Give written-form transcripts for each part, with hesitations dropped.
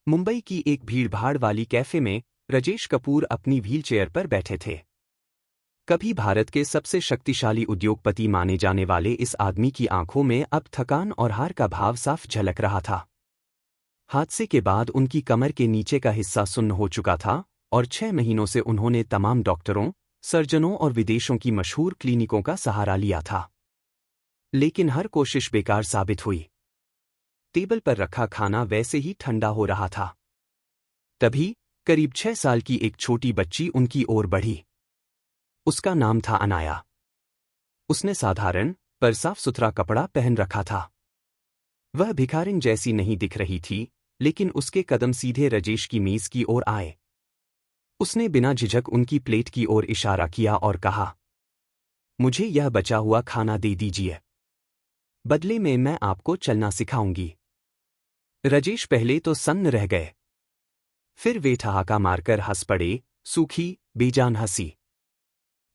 मुंबई की एक भीड़भाड़ वाली कैफे में राजेश कपूर अपनी व्हीलचेयर पर बैठे थे। कभी भारत के सबसे शक्तिशाली उद्योगपति माने जाने वाले इस आदमी की आंखों में अब थकान और हार का भाव साफ झलक रहा था। हादसे के बाद उनकी कमर के नीचे का हिस्सा सुन्न हो चुका था और 6 महीनों से उन्होंने तमाम डॉक्टरों, सर्जनों और विदेशों की मशहूर क्लिनिकों का सहारा लिया था। लेकिन हर कोशिश बेकार साबित हुई। टेबल पर रखा खाना वैसे ही ठंडा हो रहा था। तभी करीब 6 साल की एक छोटी बच्ची उनकी ओर बढ़ी। उसका नाम था अनाया। उसने साधारण पर साफ सुथरा कपड़ा पहन रखा था। वह भिखारिन जैसी नहीं दिख रही थी, लेकिन उसके कदम सीधे राजेश की मेज की ओर आए। उसने बिना झिझक उनकी प्लेट की ओर इशारा किया और कहा, मुझे यह बचा हुआ खाना दे दीजिए। बदले में मैं आपको चलना सिखाऊंगी। राजेश पहले तो सन्न रह गए। फिर वे ठहाका मारकर हंस पड़े, सूखी, बेजान हंसी।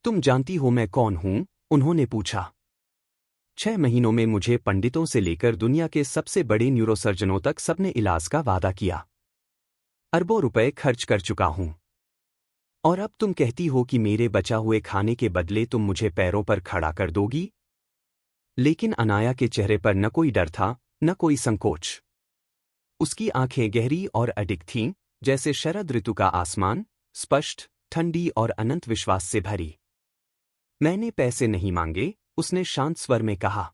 तुम जानती हो मैं कौन हूं? उन्होंने पूछा। 6 महीनों में मुझे पंडितों से लेकर दुनिया के सबसे बड़े न्यूरोसर्जनों तक सबने इलाज का वादा किया। अरबों रुपए खर्च कर चुका हूं। और अब तुम कहती हो कि मेरे बचा हुए खाने के बदले तुम मुझे पैरों पर खड़ा कर दोगी? लेकिन अनाया के चेहरे पर न कोई डर था, न कोई संकोच। उसकी आंखें गहरी और अडिग थीं, जैसे शरद ऋतु का आसमान, स्पष्ट, ठंडी और अनंत विश्वास से भरी। मैंने पैसे नहीं मांगे, उसने शांत स्वर में कहा।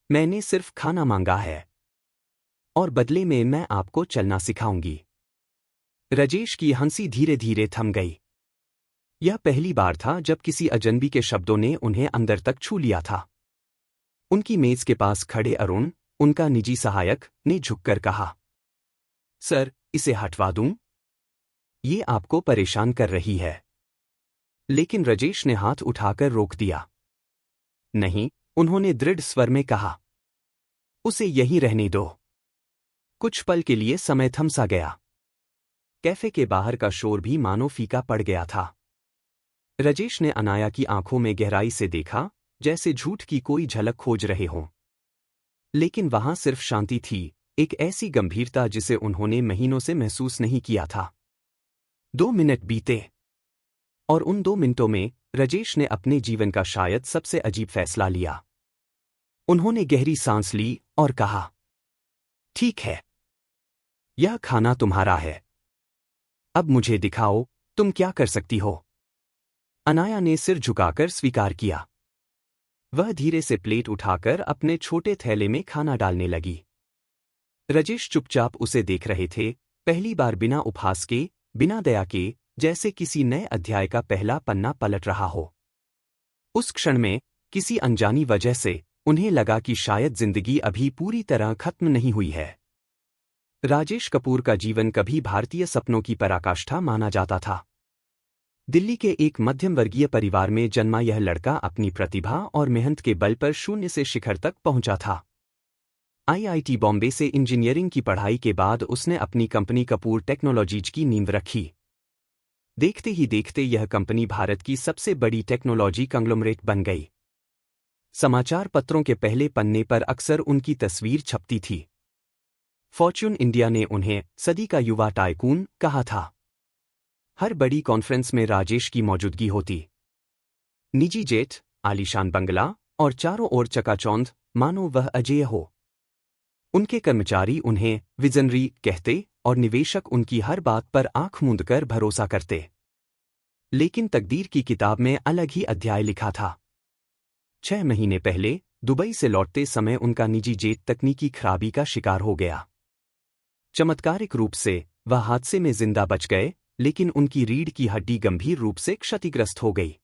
मैंने सिर्फ खाना मांगा है। और बदले में मैं आपको चलना सिखाऊंगी। राजेश की हंसी धीरे धीरे थम गई। यह पहली बार था जब किसी अजनबी के शब्दों ने उन्हें अंदर तक छू लिया था। उनकी मेज के पास खड़े अरुण, उनका निजी सहायक, ने झुककर कहा, सर, इसे हटवा दूं? ये आपको परेशान कर रही है। लेकिन राजेश ने हाथ उठाकर रोक दिया। नहीं, उन्होंने दृढ़ स्वर में कहा। उसे यहीं रहने दो। कुछ पल के लिए समय थम सा गया। कैफे के बाहर का शोर भी मानो फीका पड़ गया था। राजेश ने अनाया की आंखों में गहराई से देखा, जैसे झूठ की कोई झलक खोज रहे हों। लेकिन वहां सिर्फ शांति थी, एक ऐसी गंभीरता जिसे उन्होंने महीनों से महसूस नहीं किया था। 2 मिनट बीते। और उन 2 मिनटों में राजेश ने अपने जीवन का शायद सबसे अजीब फैसला लिया। उन्होंने गहरी सांस ली और कहा, ठीक है, यह खाना तुम्हारा है। अब मुझे दिखाओ, तुम क्या कर सकती हो। अनाया ने सिर झुकाकर स्वीकार किया। वह धीरे से प्लेट उठाकर अपने छोटे थैले में खाना डालने लगी। राजेश चुपचाप उसे देख रहे थे, पहली बार बिना उपहास के, बिना दया के, जैसे किसी नए अध्याय का पहला पन्ना पलट रहा हो। उस क्षण में, किसी अनजानी वजह से, उन्हें लगा कि शायद जिंदगी अभी पूरी तरह खत्म नहीं हुई है। राजेश कपूर का जीवन कभी भारतीय सपनों की पराकाष्ठा माना जाता था। दिल्ली के एक मध्यम वर्गीय परिवार में जन्मा यह लड़का अपनी प्रतिभा और मेहनत के बल पर शून्य से शिखर तक पहुंचा था। आईआईटी बॉम्बे से इंजीनियरिंग की पढ़ाई के बाद उसने अपनी कंपनी कपूर टेक्नोलॉजीज की नींव रखी। देखते ही देखते यह कंपनी भारत की सबसे बड़ी टेक्नोलॉजी कंग्लोमरेट बन गई। समाचार पत्रों के पहले पन्ने पर अक्सर उनकी तस्वीर छपती थी। फॉर्च्यून इंडिया ने उन्हें सदी का युवा टाइकून कहा था। हर बड़ी कॉन्फ्रेंस में राजेश की मौजूदगी होती। निजी जेट, आलीशान बंगला और चारों ओर चकाचौंध, मानो वह अजेय हो। उनके कर्मचारी उन्हें विजनरी कहते और निवेशक उनकी हर बात पर आंख मूंदकर भरोसा करते। लेकिन तकदीर की किताब में अलग ही अध्याय लिखा था। 6 महीने पहले दुबई से लौटते समय उनका निजी जेट तकनीकी खराबी का शिकार हो गया। चमत्कारिक रूप से वह हादसे में जिंदा बच गए, लेकिन उनकी रीढ़ की हड्डी गंभीर रूप से क्षतिग्रस्त हो गई।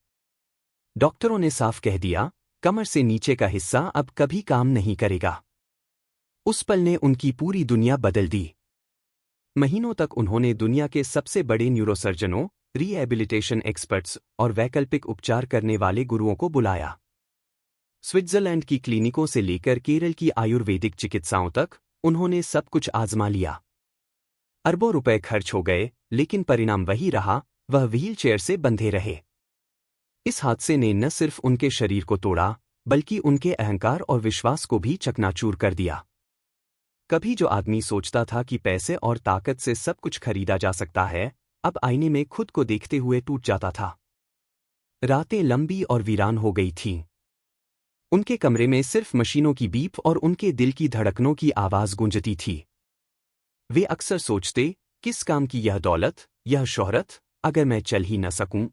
डॉक्टरों ने साफ कह दिया, कमर से नीचे का हिस्सा अब कभी काम नहीं करेगा। उस पल ने उनकी पूरी दुनिया बदल दी। महीनों तक उन्होंने दुनिया के सबसे बड़े न्यूरोसर्जनों, रिहैबिलिटेशन एक्सपर्ट्स और वैकल्पिक उपचार करने वाले गुरुओं को बुलाया। स्विट्जरलैंड की क्लिनिकों से लेकर केरल की आयुर्वेदिक चिकित्साओं तक, उन्होंने सब कुछ आजमा लिया। अरबों रुपए खर्च हो गए, लेकिन परिणाम वही रहा, वह व्हीलचेयर से बंधे रहे। इस हादसे ने न सिर्फ उनके शरीर को तोड़ा, बल्कि उनके अहंकार और विश्वास को भी चकनाचूर कर दिया। कभी जो आदमी सोचता था कि पैसे और ताकत से सब कुछ खरीदा जा सकता है, अब आईने में खुद को देखते हुए टूट जाता था। रातें लंबी और वीरान हो गई थीं। उनके कमरे में सिर्फ मशीनों की बीप और उनके दिल की धड़कनों की आवाज गूंजती थी। वे अक्सर सोचते, किस काम की यह दौलत, यह शोहरत, अगर मैं चल ही न सकूं।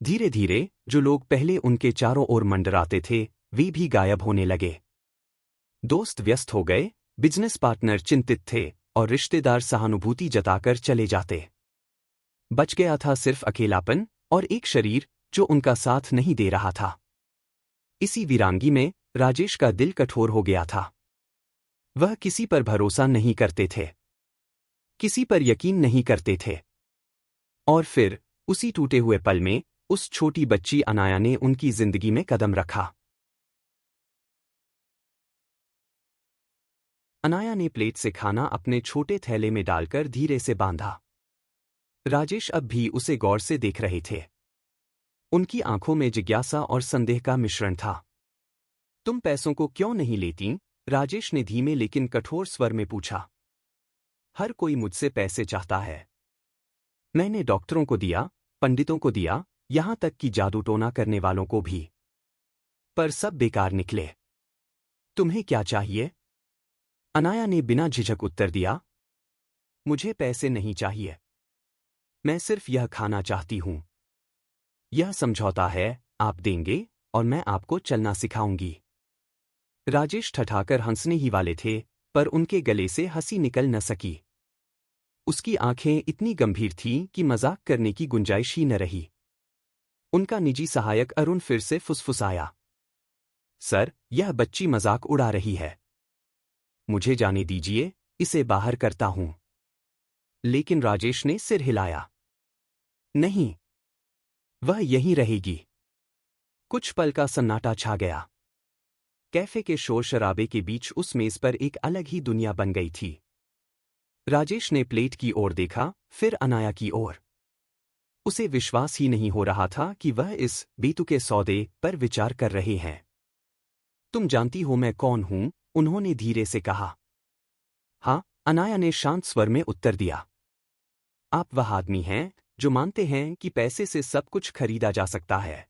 धीरे धीरे जो लोग पहले उनके चारों ओर मंडराते थे, वे भी गायब होने लगे। दोस्त व्यस्त हो गए, बिजनेस पार्टनर चिंतित थे और रिश्तेदार सहानुभूति जताकर चले जाते। बच गया था सिर्फ अकेलापन और एक शरीर जो उनका साथ नहीं दे रहा था। इसी वीरांगी में राजेश का दिल कठोर हो गया था। वह किसी पर भरोसा नहीं करते थे, किसी पर यकीन नहीं करते थे। और फिर उसी टूटे हुए पल में उस छोटी बच्ची अनाया ने उनकी जिंदगी में कदम रखा। अनाया ने प्लेट से खाना अपने छोटे थैले में डालकर धीरे से बांधा। राजेश अब भी उसे गौर से देख रहे थे। उनकी आंखों में जिज्ञासा और संदेह का मिश्रण था। तुम पैसों को क्यों नहीं लेती? राजेश ने धीमे लेकिन कठोर स्वर में पूछा। हर कोई मुझसे पैसे चाहता है। मैंने डॉक्टरों को दिया, पंडितों को दिया, यहां तक कि जादू टोना करने वालों को भी, पर सब बेकार निकले। तुम्हें क्या चाहिए? अनाया ने बिना झिझक उत्तर दिया। मुझे पैसे नहीं चाहिए, मैं सिर्फ यह खाना चाहती हूं। यह समझौता है, आप देंगे और मैं आपको चलना सिखाऊंगी। राजेश ठठाकर हंसने ही वाले थे, पर उनके गले से हंसी निकल न सकी। उसकी आंखें इतनी गंभीर थीं कि मजाक करने की गुंजाइश ही न रही। उनका निजी सहायक अरुण फिर से फुसफुसाया। सर, यह बच्ची मजाक उड़ा रही है। मुझे जाने दीजिए, इसे बाहर करता हूं। लेकिन राजेश ने सिर हिलाया। नहीं, वह यहीं रहेगी। कुछ पल का सन्नाटा छा गया। कैफे के शोर शराबे के बीच उस मेज पर एक अलग ही दुनिया बन गई थी। राजेश ने प्लेट की ओर देखा, फिर अनाया की ओर। उसे विश्वास ही नहीं हो रहा था कि वह इस बेतुके सौदे पर विचार कर रहे हैं। तुम जानती हो मैं कौन हूं? उन्होंने धीरे से कहा। हाँ, अनाया ने शांत स्वर में उत्तर दिया। आप वह आदमी हैं जो मानते हैं कि पैसे से सब कुछ खरीदा जा सकता है।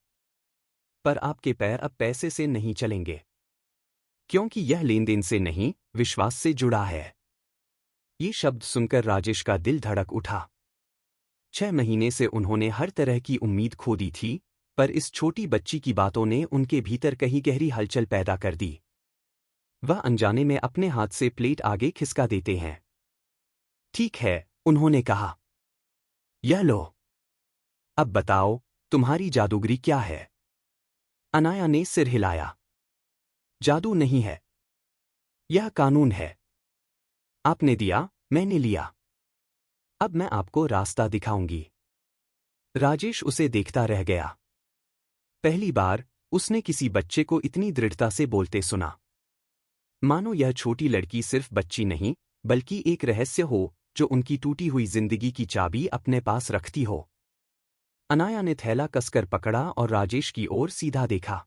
पर आपके पैर अब पैसे से नहीं चलेंगे, क्योंकि यह लेन देन से नहीं, विश्वास से जुड़ा है। ये शब्द सुनकर राजेश का दिल धड़क उठा। 6 महीने से उन्होंने हर तरह की उम्मीद खो दी थी, पर इस छोटी बच्ची की बातों ने उनके भीतर कहीं गहरी हलचल पैदा कर दी। वह अनजाने में अपने हाथ से प्लेट आगे खिसका देते हैं। ठीक है, उन्होंने कहा। यह लो। अब बताओ, तुम्हारी जादूगरी क्या है? अनाया ने सिर हिलाया। जादू नहीं है, यह कानून है। आपने दिया, मैंने लिया। अब मैं आपको रास्ता दिखाऊंगी। राजेश उसे देखता रह गया। पहली बार उसने किसी बच्चे को इतनी दृढ़ता से बोलते सुना, मानो यह छोटी लड़की सिर्फ बच्ची नहीं, बल्कि एक रहस्य हो जो उनकी टूटी हुई जिंदगी की चाबी अपने पास रखती हो। अनाया ने थैला कसकर पकड़ा और राजेश की ओर सीधा देखा।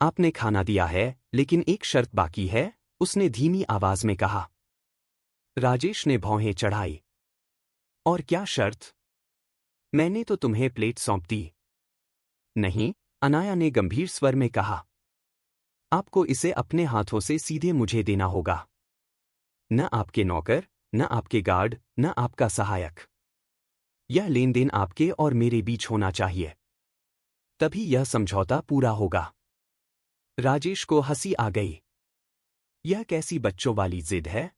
आपने खाना दिया है, लेकिन एक शर्त बाकी है, उसने धीमी आवाज में कहा। राजेश ने भौहें चढ़ाई। और क्या शर्त? मैंने तो तुम्हें प्लेट सौंप दी। नहीं, अनाया ने गंभीर स्वर में कहा। आपको इसे अपने हाथों से सीधे मुझे देना होगा। न आपके नौकर, न आपके गार्ड, न आपका सहायक। यह लेन देन आपके और मेरे बीच होना चाहिए। तभी यह समझौता पूरा होगा। राजेश को हंसी आ गई। यह कैसी बच्चों वाली जिद है?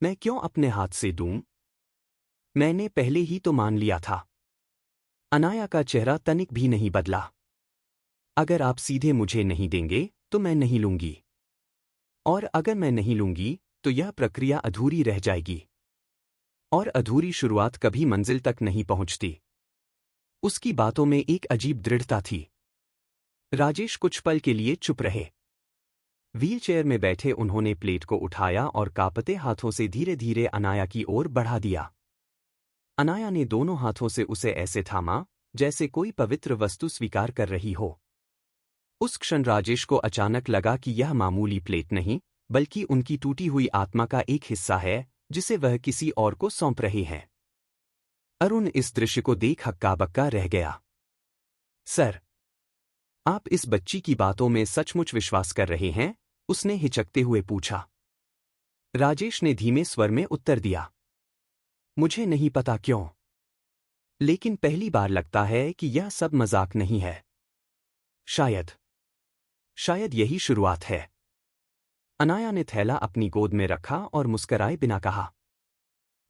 मैं क्यों अपने हाथ से दूं? मैंने पहले ही तो मान लिया था। अनाया का चेहरा तनिक भी नहीं बदला। अगर आप सीधे मुझे नहीं देंगे, तो मैं नहीं लूंगी। और अगर मैं नहीं लूंगी, तो यह प्रक्रिया अधूरी रह जाएगी। और अधूरी शुरुआत कभी मंजिल तक नहीं पहुंचती। उसकी बातों में एक अजीब दृढ़ता थी। राजेश कुछ पल के लिए चुप रहे। व्हीलचेयर में बैठे उन्होंने प्लेट को उठाया और कांपते हाथों से धीरे धीरे अनाया की ओर बढ़ा दिया। अनाया ने दोनों हाथों से उसे ऐसे थामा, जैसे कोई पवित्र वस्तु स्वीकार कर रही हो। उस क्षण राजेश को अचानक लगा कि यह मामूली प्लेट नहीं, बल्कि उनकी टूटी हुई आत्मा का एक हिस्सा है जिसे वह किसी और को सौंप रहे हैं। अरुण इस दृश्य को देख हक्का बक्का रह गया। सर, आप इस बच्ची की बातों में सचमुच विश्वास कर रहे हैं? उसने हिचकते हुए पूछा। राजेश ने धीमे स्वर में उत्तर दिया। मुझे नहीं पता क्यों, लेकिन पहली बार लगता है कि यह सब मजाक नहीं है। शायद यही शुरुआत है। अनाया ने थैला अपनी गोद में रखा और मुस्कराए बिना कहा,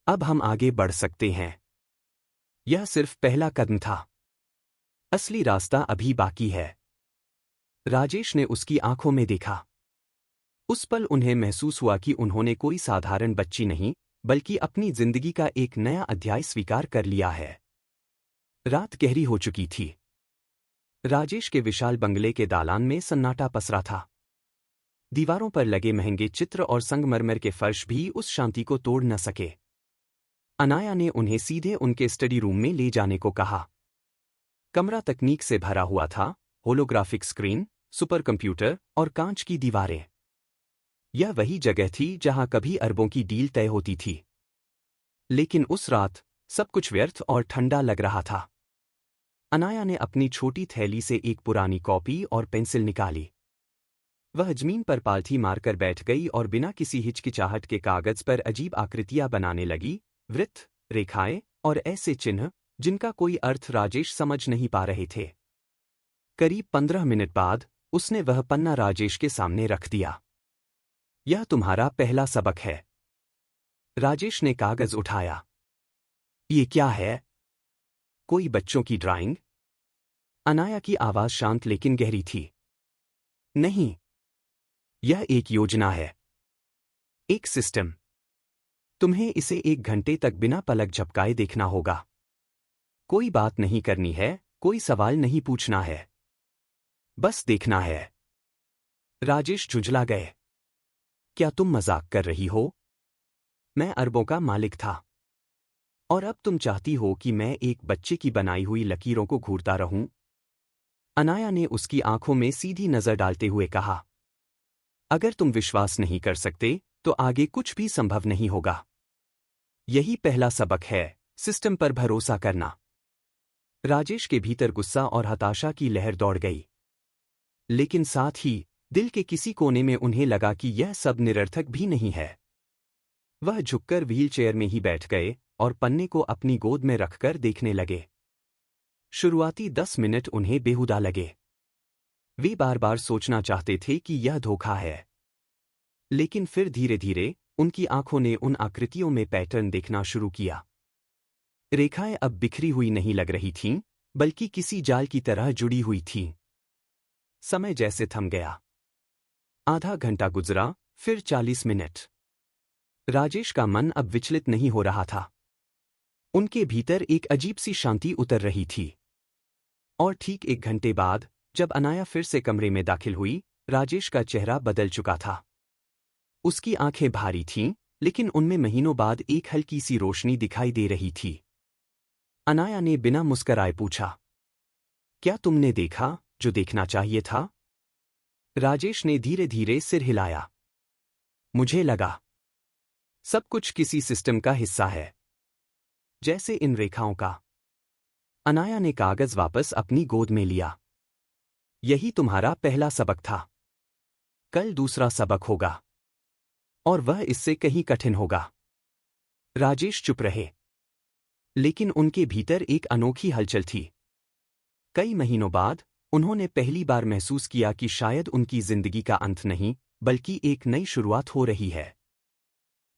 अब हम आगे बढ़ सकते हैं। यह सिर्फ पहला कदम था। असली रास्ता अभी बाकी है। राजेश ने उसकी आंखों में देखा। उस पल उन्हें महसूस हुआ कि उन्होंने कोई साधारण बच्ची नहीं, बल्कि अपनी जिंदगी का एक नया अध्याय स्वीकार कर लिया है। रात गहरी हो चुकी थी। राजेश के विशाल बंगले के दालान में सन्नाटा पसरा था। दीवारों पर लगे महंगे चित्र और संगमरमर के फर्श भी उस शांति को तोड़ न सके। अनाया ने उन्हें सीधे उनके स्टडी रूम में ले जाने को कहा। कमरा तकनीक से भरा हुआ था, होलोग्राफिक स्क्रीन, सुपर कंप्यूटर और कांच की दीवारें। यह वही जगह थी जहां कभी अरबों की डील तय होती थी। लेकिन उस रात सब कुछ व्यर्थ और ठंडा लग रहा था। अनाया ने अपनी छोटी थैली से एक पुरानी कॉपी और पेंसिल निकाली। वह जमीन पर पालथी मारकर बैठ गई और बिना किसी हिचकिचाहट के कागज पर अजीब आकृतियां बनाने लगी, वृत्त, रेखाएं और ऐसे चिन्ह जिनका कोई अर्थ राजेश समझ नहीं पा रहे थे। करीब 15 मिनट बाद उसने वह पन्ना राजेश के सामने रख दिया। यह तुम्हारा पहला सबक है। राजेश ने कागज उठाया। ये क्या है? कोई बच्चों की ड्राइंग? अनाया की आवाज शांत लेकिन गहरी थी। नहीं, यह एक योजना है, एक सिस्टम। तुम्हें इसे 1 घंटे तक बिना पलक झपकाए देखना होगा। कोई बात नहीं करनी है, कोई सवाल नहीं पूछना है, बस देखना है। राजेश झुंझला गए। क्या तुम मजाक कर रही हो? मैं अरबों का मालिक था, और अब तुम चाहती हो कि मैं एक बच्चे की बनाई हुई लकीरों को घूरता रहूं? अनाया ने उसकी आंखों में सीधी नजर डालते हुए कहा। अगर तुम विश्वास नहीं कर सकते तो आगे कुछ भी संभव नहीं होगा। यही पहला सबक है, सिस्टम पर भरोसा करना। राजेश के भीतर गुस्सा और हताशा की लहर दौड़ गई, लेकिन साथ ही दिल के किसी कोने में उन्हें लगा कि यह सब निरर्थक भी नहीं है। वह झुककर व्हीलचेयर में ही बैठ गए और पन्ने को अपनी गोद में रखकर देखने लगे। शुरुआती 10 मिनट उन्हें बेहुदा लगे। वे बार बार सोचना चाहते थे कि यह धोखा है, लेकिन फिर धीरे धीरे उनकी आंखों ने उन आकृतियों में पैटर्न देखना शुरू किया। रेखाएं अब बिखरी हुई नहीं लग रही थीं, बल्कि किसी जाल की तरह जुड़ी हुई थीं। समय जैसे थम गया। आधा घंटा गुजरा, फिर 40 मिनट। राजेश का मन अब विचलित नहीं हो रहा था। उनके भीतर एक अजीब सी शांति उतर रही थी। और ठीक 1 घंटे बाद जब अनाया फिर से कमरे में दाखिल हुई, राजेश का चेहरा बदल चुका था। उसकी आंखें भारी थीं, लेकिन उनमें महीनों बाद एक हल्की सी रोशनी दिखाई दे रही थी। अनाया ने बिना मुस्कराए पूछा, क्या तुमने देखा जो देखना चाहिए था? राजेश ने धीरे धीरे सिर हिलाया। मुझे लगा सब कुछ किसी सिस्टम का हिस्सा है, जैसे इन रेखाओं का। अनाया ने कागज वापस अपनी गोद में लिया। यही तुम्हारा पहला सबक था। कल दूसरा सबक होगा, और वह इससे कहीं कठिन होगा। राजेश चुप रहे, लेकिन उनके भीतर एक अनोखी हलचल थी। कई महीनों बाद उन्होंने पहली बार महसूस किया कि शायद उनकी जिंदगी का अंत नहीं, बल्कि एक नई शुरुआत हो रही है।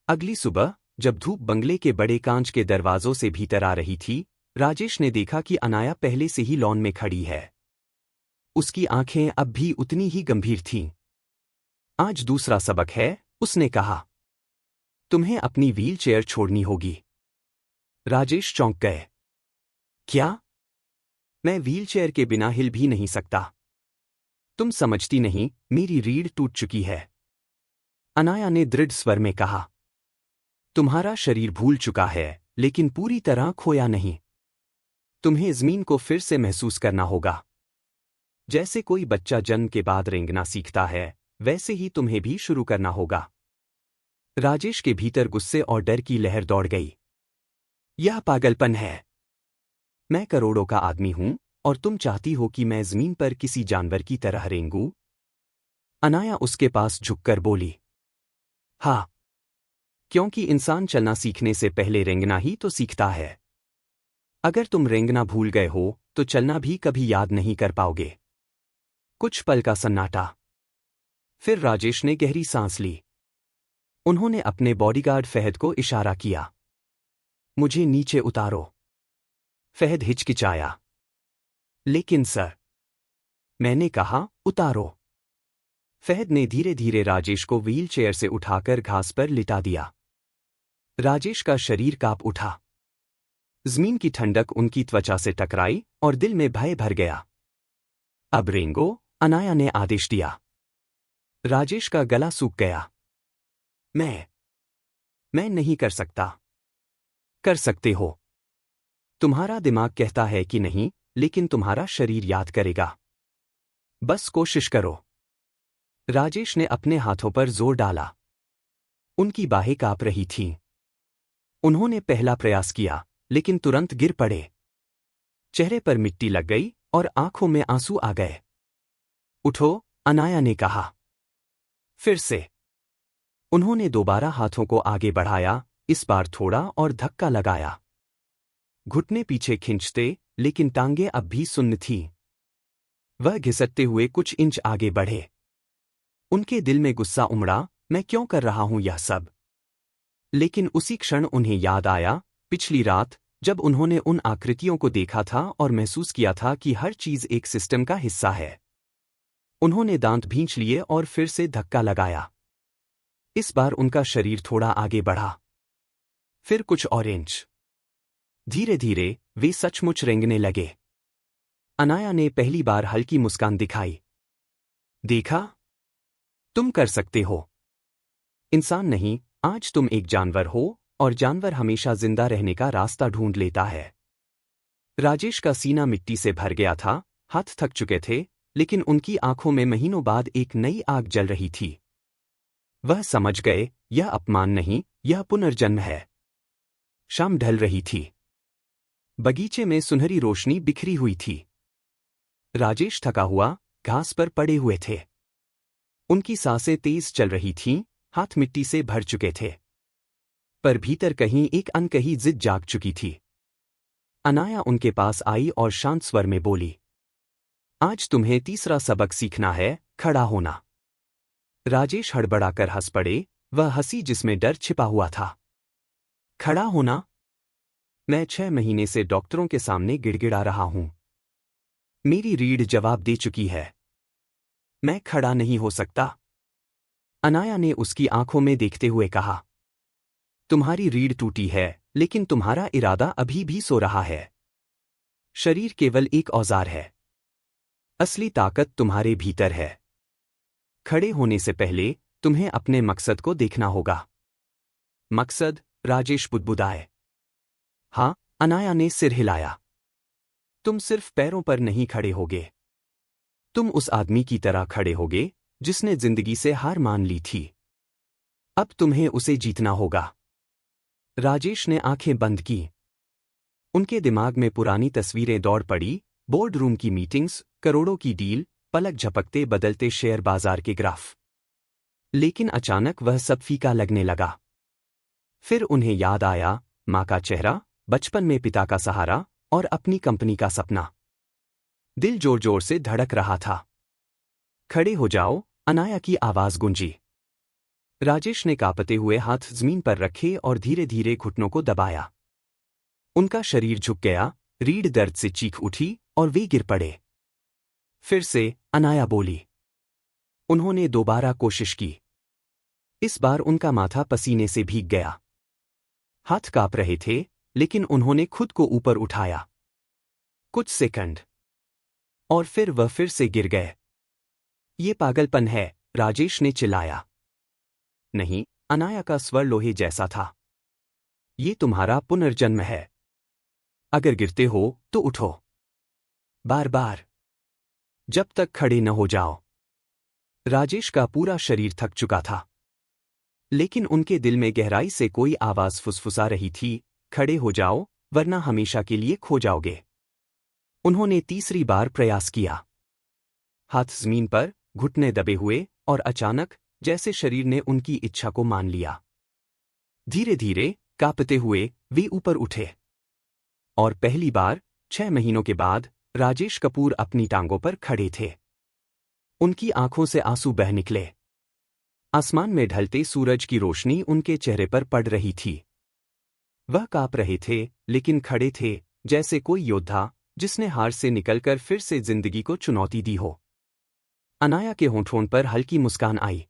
अगली सुबह जब धूप बंगले के बड़े कांच के दरवाजों से भीतर आ रही थी, राजेश ने देखा कि अनाया पहले से ही लॉन में खड़ी है। उसकी आंखें अब भी उतनी ही गंभीर थीं। आज दूसरा सबक है, उसने कहा। तुम्हें अपनी व्हीलचेयर छोड़नी होगी। राजेश चौंक गए। क्या? मैं व्हीलचेयर के बिना हिल भी नहीं सकता। तुम समझती नहीं, मेरी रीढ़ टूट चुकी है। अनाया ने दृढ़ स्वर में कहा। तुम्हारा शरीर भूल चुका है, लेकिन पूरी तरह खोया नहीं। तुम्हें ज़मीन को फिर से महसूस करना होगा। जैसे कोई बच्चा जन्म के बाद रेंगना सीखता है, वैसे ही तुम्हें भी शुरू करना होगा। राजेश के भीतर गुस्से और डर की लहर दौड़ गई। यह पागलपन है। मैं करोड़ों का आदमी हूं और तुम चाहती हो कि मैं जमीन पर किसी जानवर की तरह रेंगूं? अनाया उसके पास झुककर बोली। हाँ, क्योंकि इंसान चलना सीखने से पहले रेंगना ही तो सीखता है। अगर तुम रेंगना भूल गए हो तो चलना भी कभी याद नहीं कर पाओगे। कुछ पल का सन्नाटा। फिर राजेश ने गहरी सांस ली। उन्होंने अपने बॉडीगार्ड फहद को इशारा किया। मुझे नीचे उतारो। फहद हिचकिचाया। लेकिन सर, मैंने कहा उतारो। फहद ने धीरे धीरे राजेश को व्हील चेयर से उठाकर घास पर लिटा दिया। राजेश का शरीर कांप उठा। जमीन की ठंडक उनकी त्वचा से टकराई और दिल में भय भर गया। अब रेंगो, अनाया ने आदेश दिया। राजेश का गला सूख गया। मैं नहीं कर सकता। कर सकते हो। तुम्हारा दिमाग कहता है कि नहीं, लेकिन तुम्हारा शरीर याद करेगा। बस कोशिश करो। राजेश ने अपने हाथों पर जोर डाला। उनकी बाहें कांप रही थीं। उन्होंने पहला प्रयास किया, लेकिन तुरंत गिर पड़े। चेहरे पर मिट्टी लग गई और आंखों में आंसू आ गए। उठो, अनाया ने कहा। फिर से। उन्होंने दोबारा हाथों को आगे बढ़ाया, इस बार थोड़ा और धक्का लगाया। घुटने पीछे खींचते, लेकिन टांगे अब भी सुन्न थीं। वह घिसटते हुए कुछ इंच आगे बढ़े। उनके दिल में गुस्सा उमड़ा, मैं क्यों कर रहा हूं यह सब? लेकिन उसी क्षण उन्हें याद आया, पिछली रात, जब उन्होंने उन आकृतियों को देखा था और महसूस किया था कि हर चीज एक सिस्टम का हिस्सा है। उन्होंने दांत भींच लिए और फिर से धक्का लगाया। इस बार उनका शरीर थोड़ा आगे बढ़ा। फिर कुछ और इंच। धीरे धीरे वे सचमुच रेंगने लगे। अनाया ने पहली बार हल्की मुस्कान दिखाई। देखा? तुम कर सकते हो। इंसान नहीं, आज तुम एक जानवर हो, और जानवर हमेशा जिंदा रहने का रास्ता ढूंढ लेता है। राजेश का सीना मिट्टी से भर गया था, हाथ थक चुके थे, लेकिन उनकी आंखों में महीनों बाद एक नई आग जल रही थी। वह समझ गए, यह अपमान नहीं, यह पुनर्जन्म है। शाम ढल रही थी। बगीचे में सुनहरी रोशनी बिखरी हुई थी। राजेश थका हुआ घास पर पड़े हुए थे। उनकी सांसें तेज चल रही थीं, हाथ मिट्टी से भर चुके थे। पर भीतर कहीं एक अनकही जिद जाग चुकी थी। अनाया उनके पास आई और शांत स्वर में बोली। आज तुम्हें तीसरा सबक सीखना है, खड़ा होना। राजेश हड़बड़ाकर हंस पड़े, वह हंसी जिसमें डर छिपा हुआ था। खड़ा होना? मैं 6 महीने से डॉक्टरों के सामने गिड़गिड़ा रहा हूं। मेरी रीढ़ जवाब दे चुकी है। मैं खड़ा नहीं हो सकता। अनाया ने उसकी आंखों में देखते हुए कहा। तुम्हारी रीढ़ टूटी है, लेकिन तुम्हारा इरादा अभी भी सो रहा है। शरीर केवल एक औजार है। असली ताकत तुम्हारे भीतर है। खड़े होने से पहले तुम्हें अपने मकसद को देखना होगा। मकसद? राजेश बुदबुदाए। हाँ, अनाया ने सिर हिलाया। तुम सिर्फ पैरों पर नहीं खड़े होगे। तुम उस आदमी की तरह खड़े होगे जिसने जिंदगी से हार मान ली थी। अब तुम्हें उसे जीतना होगा। राजेश ने आंखें बंद की। उनके दिमाग में पुरानी तस्वीरें दौड़ पड़ी, बोर्ड रूम की मीटिंग्स, करोड़ों की डील, पलक झपकते बदलते शेयर बाजार के ग्राफ। लेकिन अचानक वह सब फीका लगने लगा। फिर उन्हें याद आया, मां का चेहरा, बचपन में पिता का सहारा, और अपनी कंपनी का सपना। दिल जोर जोर से धड़क रहा था। खड़े हो जाओ, अनाया की आवाज गूंजी। राजेश ने कांपते हुए हाथ जमीन पर रखे और धीरे धीरे घुटनों को दबाया। उनका शरीर झुक गया, रीढ़ दर्द से चीख उठी और वे गिर पड़े। फिर से अनाया बोली। उन्होंने दोबारा कोशिश की। इस बार उनका माथा पसीने से भीग गया। हाथ कांप रहे थे, लेकिन उन्होंने खुद को ऊपर उठाया। कुछ सेकंड। और फिर वह फिर से गिर गए। ये पागलपन है, राजेश ने चिल्लाया। नहीं, अनाया का स्वर लोहे जैसा था। ये तुम्हारा पुनर्जन्म है। अगर गिरते हो तो उठो। बार बार। जब तक खड़े न हो जाओ। राजेश का पूरा शरीर थक चुका था, लेकिन उनके दिल में गहराई से कोई आवाज फुसफुसा रही थी, खड़े हो जाओ, वरना हमेशा के लिए खो जाओगे। उन्होंने तीसरी बार प्रयास किया। हाथ जमीन पर, घुटने दबे हुए, और अचानक, जैसे शरीर ने उनकी इच्छा को मान लिया। धीरे धीरे, कांपते हुए, वे ऊपर उठे। और पहली बार, 6 महीनों के बाद, राजेश कपूर अपनी टांगों पर खड़े थे। उनकी आंखों से आंसू बह निकले। आसमान में ढलते सूरज की रोशनी उनके चेहरे पर पड़ रही थी। वह कांप रहे थे, लेकिन खड़े थे, जैसे कोई योद्धा जिसने हार से निकलकर फिर से जिंदगी को चुनौती दी हो। अनाया के होंठों पर हल्की मुस्कान आई।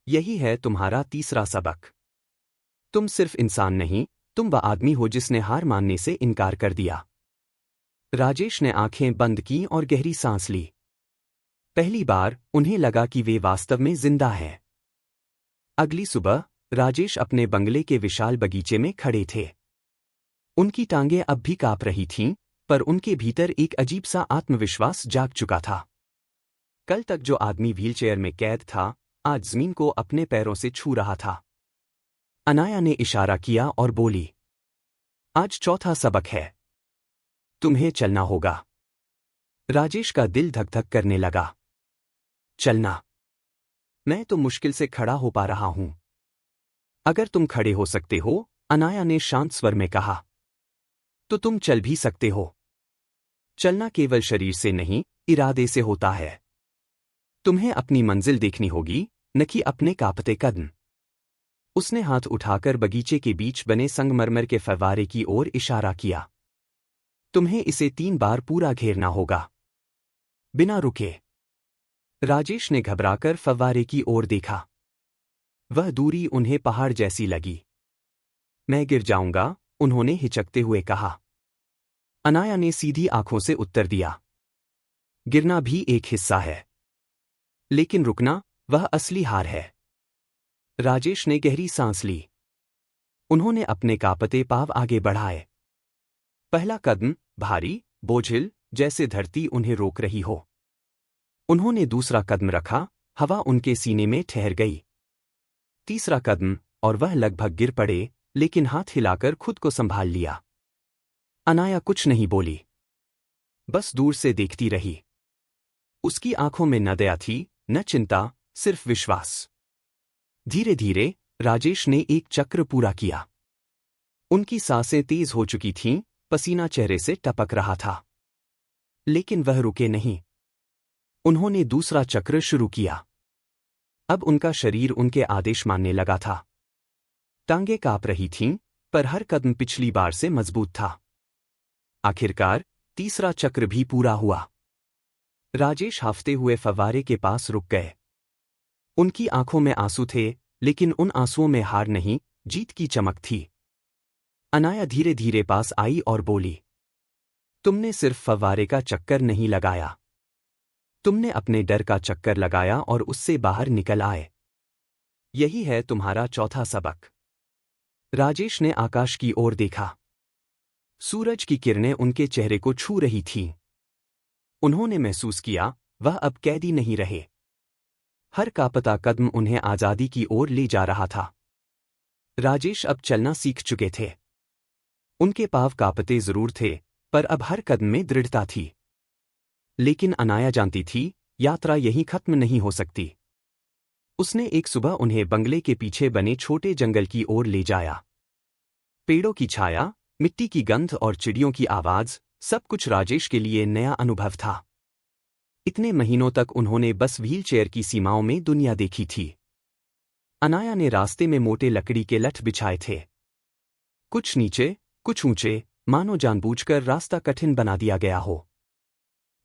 यही है तुम्हारा तीसरा सबक। तुम सिर्फ इंसान नहीं, तुम वह आदमी हो जिसने हार मानने से इनकार कर दिया। राजेश ने आंखें बंद की और गहरी सांस ली। पहली बार उन्हें लगा कि वे वास्तव में जिंदा हैं। अगली सुबह, राजेश अपने बंगले के विशाल बगीचे में खड़े थे। उनकी टांगें अब भी कांप रही थीं, पर उनके भीतर एक अजीब सा आत्मविश्वास जाग चुका था। कल तक जो आदमी व्हीलचेयर में कैद था, आज जमीन को अपने पैरों से छू रहा था। अनाया ने इशारा किया और बोली, आज चौथा सबक है। तुम्हें चलना होगा। राजेश का दिल धक धक करने लगा। चलना? मैं तो मुश्किल से खड़ा हो पा रहा हूं। अगर तुम खड़े हो सकते हो, अनाया ने शांत स्वर में कहा, तो तुम चल भी सकते हो। चलना केवल शरीर से नहीं, इरादे से होता है। तुम्हें अपनी मंजिल देखनी होगी, न कि अपने कांपते कदम। उसने हाथ उठाकर बगीचे के बीच बने संगमरमर के फव्वारे की ओर इशारा किया। तुम्हें इसे 3 बार पूरा घेरना होगा, बिना रुके। राजेश ने घबराकर फव्वारे की ओर देखा। वह दूरी उन्हें पहाड़ जैसी लगी। मैं गिर जाऊंगा, उन्होंने हिचकते हुए कहा। अनाया ने सीधी आंखों से उत्तर दिया, गिरना भी एक हिस्सा है, लेकिन रुकना, वह असली हार है। राजेश ने गहरी सांस ली। उन्होंने अपने कांपते पांव आगे बढ़ाए। पहला कदम, भारी, बोझिल, जैसे धरती उन्हें रोक रही हो। उन्होंने दूसरा कदम रखा, हवा उनके सीने में ठहर गई। तीसरा कदम, और वह लगभग गिर पड़े, लेकिन हाथ हिलाकर खुद को संभाल लिया। अनाया कुछ नहीं बोली, बस दूर से देखती रही। उसकी आंखों में न दया थी, न चिंता, सिर्फ विश्वास। धीरे धीरे, राजेश ने एक चक्र पूरा किया। उनकी सांसें तेज हो चुकी थीं, पसीना चेहरे से टपक रहा था। लेकिन वह रुके नहीं। उन्होंने दूसरा चक्र शुरू किया। अब उनका शरीर उनके आदेश मानने लगा था। टांगें कांप रही थीं, पर हर कदम पिछली बार से मजबूत था। आखिरकार, तीसरा चक्र भी पूरा हुआ। राजेश हांफते हुए फव्वारे के पास रुक गए। उनकी आंखों में आंसू थे, लेकिन उन आंसुओं में हार नहीं, जीत की चमक थी। अनाया धीरे धीरे पास आई और बोली, तुमने सिर्फ फव्वारे का चक्कर नहीं लगाया, तुमने अपने डर का चक्कर लगाया और उससे बाहर निकल आए। यही है तुम्हारा चौथा सबक। राजेश ने आकाश की ओर देखा। सूरज की किरणें उनके चेहरे को छू रही थीं। उन्होंने महसूस किया, वह अब कैदी नहीं रहे। हर कांपता कदम उन्हें आजादी की ओर ले जा रहा था। राजेश अब चलना सीख चुके थे। उनके पांव कांपते जरूर थे, पर अब हर कदम में दृढ़ता थी। लेकिन अनाया जानती थी, यात्रा यहीं खत्म नहीं हो सकती। उसने एक सुबह उन्हें बंगले के पीछे बने छोटे जंगल की ओर ले जाया। पेड़ों की छाया, मिट्टी की गंध और चिड़ियों की आवाज, सब कुछ राजेश के लिए नया अनुभव था। इतने महीनों तक उन्होंने बस व्हीलचेयर की सीमाओं में दुनिया देखी थी। अनाया ने रास्ते में मोटे लकड़ी के लठ बिछाए थे। कुछ नीचे, कुछ ऊंचे, मानो जानबूझकर रास्ता कठिन बना दिया गया हो।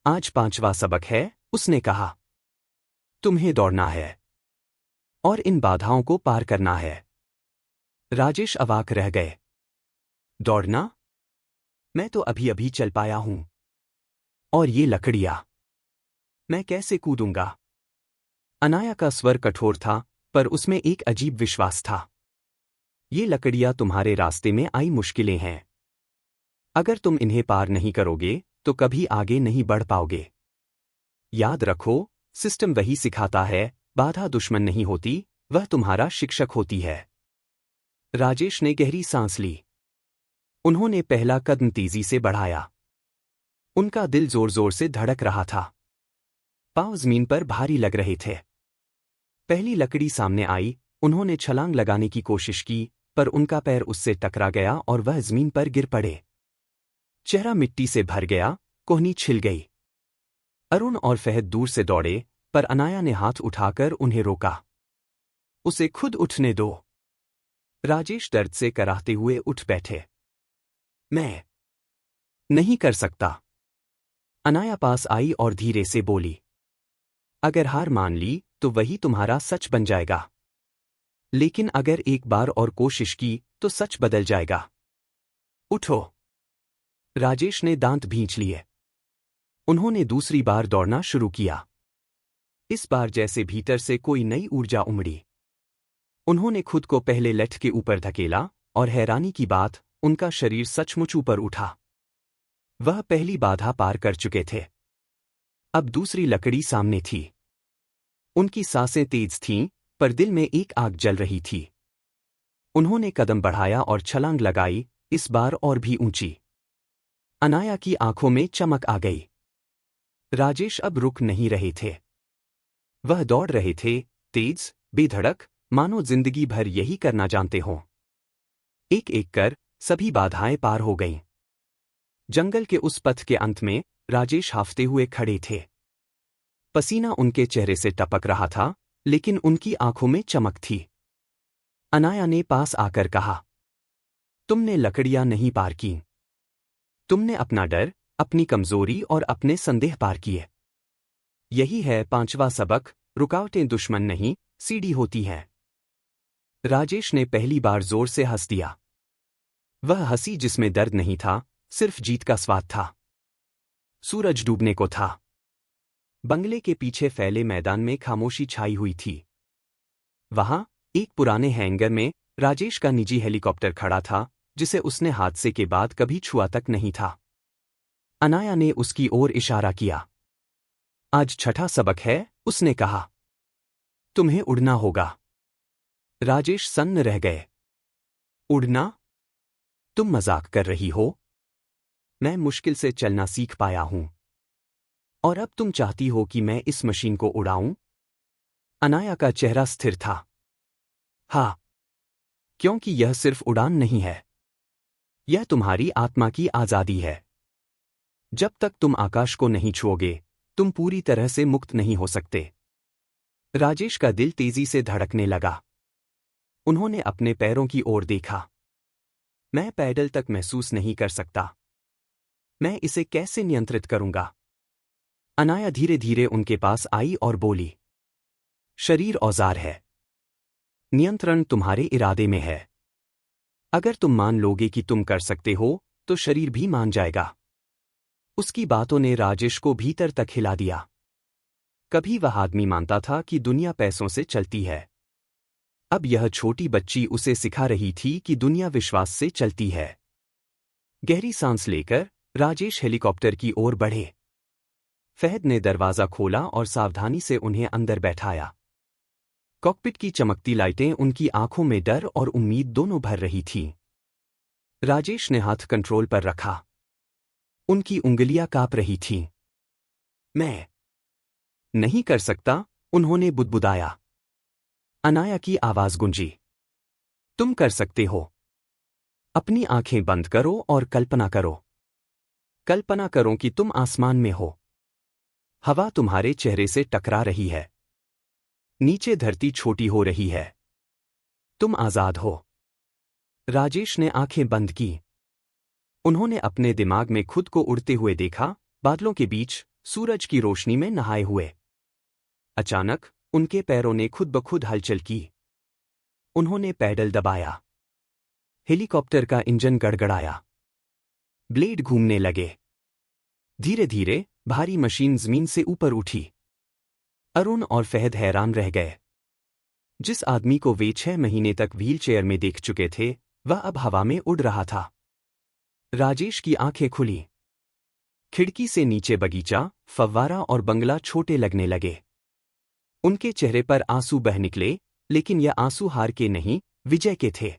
आज 5वां सबक है, उसने कहा। तुम्हें दौड़ना है। और इन बाधाओं को पार करना है। राजेश अवाक रह गए। दौड़ना? मैं तो अभी अभी चल पाया हूं। और ये लकड़ियां? मैं कैसे कूदूंगा? अनाया का स्वर कठोर था, पर उसमें एक अजीब विश्वास था। ये लकड़ियां तुम्हारे रास्ते में आई मुश्किलें हैं। अगर तुम इन्हें पार नहीं करोगे, तो कभी आगे नहीं बढ़ पाओगे। याद रखो, सिस्टम वही सिखाता है, बाधा दुश्मन नहीं होती, वह तुम्हारा शिक्षक होती है। राजेश ने गहरी सांस ली। उन्होंने पहला कदम तेजी से बढ़ाया। उनका दिल जोर जोर से धड़क रहा था। पांव जमीन पर भारी लग रहे थे। पहली लकड़ी सामने आई, उन्होंने छलांग लगाने की कोशिश की, पर उनका पैर उससे टकरा गया और वह जमीन पर गिर पड़े। चेहरा मिट्टी से भर गया, कोहनी छिल गई। अरुण और फहद दूर से दौड़े, पर अनाया ने हाथ उठाकर उन्हें रोका। उसे खुद उठने दो। राजेश दर्द से कराहते हुए उठ बैठे। मैं नहीं कर सकता। अनाया पास आई और धीरे से बोली, अगर हार मान ली तो वही तुम्हारा सच बन जाएगा, लेकिन अगर एक बार और कोशिश की तो सच बदल जाएगा। उठो। राजेश ने दांत भींच लिए। उन्होंने दूसरी बार दौड़ना शुरू किया। इस बार जैसे भीतर से कोई नई ऊर्जा उमड़ी। उन्होंने खुद को पहले लठ के ऊपर धकेला, और हैरानी की बात, उनका शरीर सचमुच ऊपर उठा। वह पहली बाधा पार कर चुके थे। अब दूसरी लकड़ी सामने थी। उनकी सांसें तेज थीं, पर दिल में एक आग जल रही थी। उन्होंने कदम बढ़ाया और छलांग लगाई, इस बार और भी ऊंची। अनाया की आंखों में चमक आ गई। राजेश अब रुक नहीं रहे थे। वह दौड़ रहे थे, तेज, बेधड़क, मानो जिंदगी भर यही करना जानते हों। एक एक कर सभी बाधाएं पार हो गईं। जंगल के उस पथ के अंत में राजेश हांफते हुए खड़े थे। पसीना उनके चेहरे से टपक रहा था, लेकिन उनकी आंखों में चमक थी। अनाया ने पास आकर कहा, तुमने लकड़ियां नहीं पार की। तुमने अपना डर, अपनी कमजोरी और अपने संदेह पार किए। यही है पांचवा सबक, रुकावटें दुश्मन नहीं, सीढ़ी होती हैं। राजेश ने पहली बार जोर से हंस दिया। वह हंसी जिसमें दर्द नहीं था, सिर्फ जीत का स्वाद था। सूरज डूबने को था। बंगले के पीछे फैले मैदान में खामोशी छाई हुई थी। वहां, एक पुराने हैंगर में, राजेश का निजी हेलीकॉप्टर खड़ा था, जिसे उसने हादसे के बाद कभी छुआ तक नहीं था। अनाया ने उसकी ओर इशारा किया। आज छठा सबक है, उसने कहा। तुम्हें उड़ना होगा। राजेश सन्न रह गए। उड़ना? तुम मजाक कर रही हो? मैं मुश्किल से चलना सीख पाया हूं। और अब तुम चाहती हो कि मैं इस मशीन को उड़ाऊं? अनाया का चेहरा स्थिर था। हाँ, क्योंकि यह सिर्फ उड़ान नहीं है। यह तुम्हारी आत्मा की आजादी है। जब तक तुम आकाश को नहीं छुओगे, तुम पूरी तरह से मुक्त नहीं हो सकते। राजेश का दिल तेजी से धड़कने लगा। उन्होंने अपने पैरों की ओर देखा। मैं पैडल तक महसूस नहीं कर सकता। मैं इसे कैसे नियंत्रित करूंगा? अनाया धीरे धीरे उनके पास आई और बोली, शरीर औजार है। नियंत्रण तुम्हारे इरादे में है। अगर तुम मान लोगे कि तुम कर सकते हो, तो शरीर भी मान जाएगा। उसकी बातों ने राजेश को भीतर तक हिला दिया। कभी वह आदमी मानता था कि दुनिया पैसों से चलती है। अब यह छोटी बच्ची उसे सिखा रही थी कि दुनिया विश्वास से चलती है। गहरी सांस लेकर राजेश हेलीकॉप्टर की ओर बढ़े। फहद ने दरवाजा खोला और सावधानी से उन्हें अंदर बैठाया। कॉकपिट की चमकती लाइटें उनकी आंखों में डर और उम्मीद दोनों भर रही थीं। राजेश ने हाथ कंट्रोल पर रखा। उनकी उंगलियां कांप रही थीं। मैं नहीं कर सकता, उन्होंने बुदबुदाया। अनाया की आवाज गूंजी। तुम कर सकते हो। अपनी आंखें बंद करो और कल्पना करो। कल्पना करो कि तुम आसमान में हो। हवा तुम्हारे चेहरे से टकरा रही है। नीचे धरती छोटी हो रही है। तुम आजाद हो। राजेश ने आंखें बंद की। उन्होंने अपने दिमाग में खुद को उड़ते हुए देखा, बादलों के बीच, सूरज की रोशनी में नहाए हुए। अचानक उनके पैरों ने खुद ब खुद हलचल की। उन्होंने पैडल दबाया। हेलीकॉप्टर का इंजन गड़गड़ाया। ब्लेड घूमने लगे। धीरे धीरे भारी मशीन जमीन से ऊपर उठी। अरुण और फहद हैरान रह गए। जिस आदमी को वे 6 महीने तक व्हीलचेयर में देख चुके थे, वह अब हवा में उड़ रहा था। राजेश की आंखें खुली। खिड़की से नीचे बगीचा, फव्वारा और बंगला छोटे लगने लगे। उनके चेहरे पर आंसू बह निकले, लेकिन यह आंसू हार के नहीं, विजय के थे।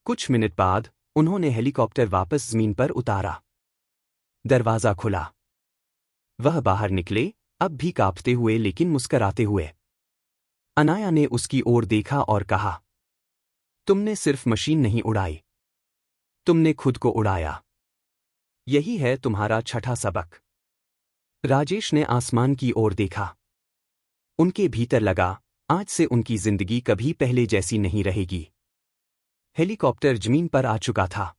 कुछ मिनट बाद उन्होंने हेलीकॉप्टर वापस जमीन पर उतारा। दरवाजा खुला। वह बाहर निकले, अब भी कांपते हुए लेकिन मुस्कराते हुए। अनाया ने उसकी ओर देखा और कहा, तुमने सिर्फ मशीन नहीं उड़ाई, तुमने खुद को उड़ाया। यही है तुम्हारा छठा सबक। राजेश ने आसमान की ओर देखा। उनके भीतर लगा, आज से उनकी जिंदगी कभी पहले जैसी नहीं रहेगी। हेलीकॉप्टर जमीन पर आ चुका था।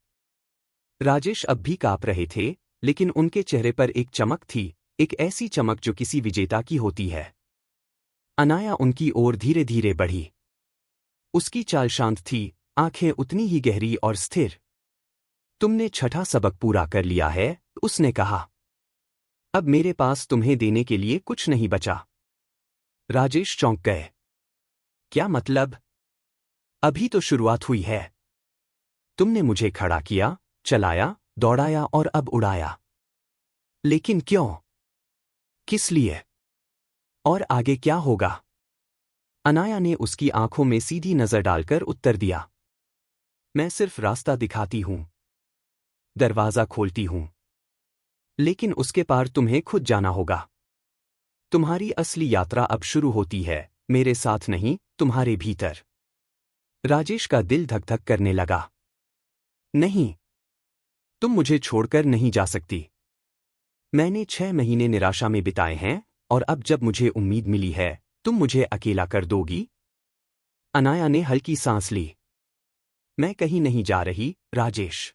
राजेश अब भी कांप रहे थे, लेकिन उनके चेहरे पर एक चमक थी, एक ऐसी चमक जो किसी विजेता की होती है। अनाया उनकी ओर धीरे धीरे बढ़ी। उसकी चाल शांत थी, आंखें उतनी ही गहरी और स्थिर। तुमने छठा सबक पूरा कर लिया है, उसने कहा। अब मेरे पास तुम्हें देने के लिए कुछ नहीं बचा। राजेश चौंक गए। क्या मतलब? अभी तो शुरुआत हुई है। तुमने मुझे खड़ा किया, चलाया, दौड़ाया और अब उड़ाया। लेकिन क्यों? किस लिए? और आगे क्या होगा? अनाया ने उसकी आंखों में सीधी नजर डालकर उत्तर दिया। मैं सिर्फ रास्ता दिखाती हूं, दरवाजा खोलती हूं। लेकिन उसके पार तुम्हें खुद जाना होगा। तुम्हारी असली यात्रा अब शुरू होती है, मेरे साथ नहीं, तुम्हारे भीतर। राजेश का दिल धक धक करने लगा। नहीं, तुम मुझे छोड़कर नहीं जा सकती। मैंने 6 महीने निराशा में बिताए हैं, और अब जब मुझे उम्मीद मिली है, तुम मुझे अकेला कर दोगी? अनाया ने हल्की सांस ली। मैं कहीं नहीं जा रही, राजेश।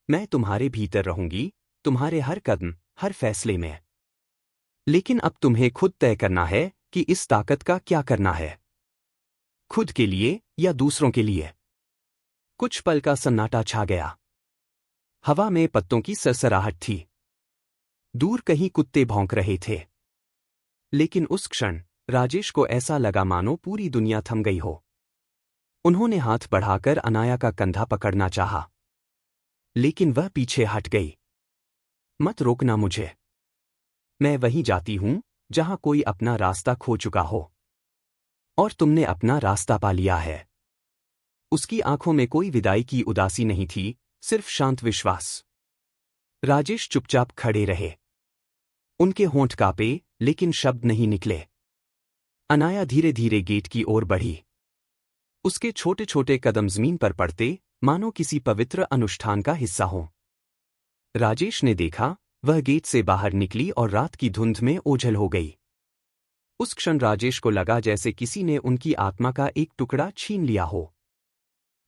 मैं तुम्हारे भीतर रहूंगी, तुम्हारे हर कदम, हर फैसले में। लेकिन अब तुम्हें खुद तय करना है कि इस ताकत का क्या करना है। खुद के लिए या दूसरों के लिए। कुछ पल का सन्नाटा छा गया। हवा में पत्तों की सरसराहट थी। दूर कहीं कुत्ते भौंक रहे थे। लेकिन उस क्षण राजेश को ऐसा लगा मानो पूरी दुनिया थम गई हो। उन्होंने हाथ बढ़ाकर अनाया का कंधा पकड़ना चाहा, लेकिन वह पीछे हट गई। मत रोकना मुझे। मैं वहीं जाती हूं जहां कोई अपना रास्ता खो चुका हो। और तुमने अपना रास्ता पा लिया है। उसकी आंखों में कोई विदाई की उदासी नहीं थी, सिर्फ शांत विश्वास। राजेश चुपचाप खड़े रहे। उनके होंठ कांपे, लेकिन शब्द नहीं निकले। अनाया धीरे धीरे गेट की ओर बढ़ी। उसके छोटे छोटे कदम जमीन पर पड़ते, मानो किसी पवित्र अनुष्ठान का हिस्सा हो। राजेश ने देखा, वह गेट से बाहर निकली और रात की धुंध में ओझल हो गई। उस क्षण राजेश को लगा जैसे किसी ने उनकी आत्मा का एक टुकड़ा छीन लिया हो।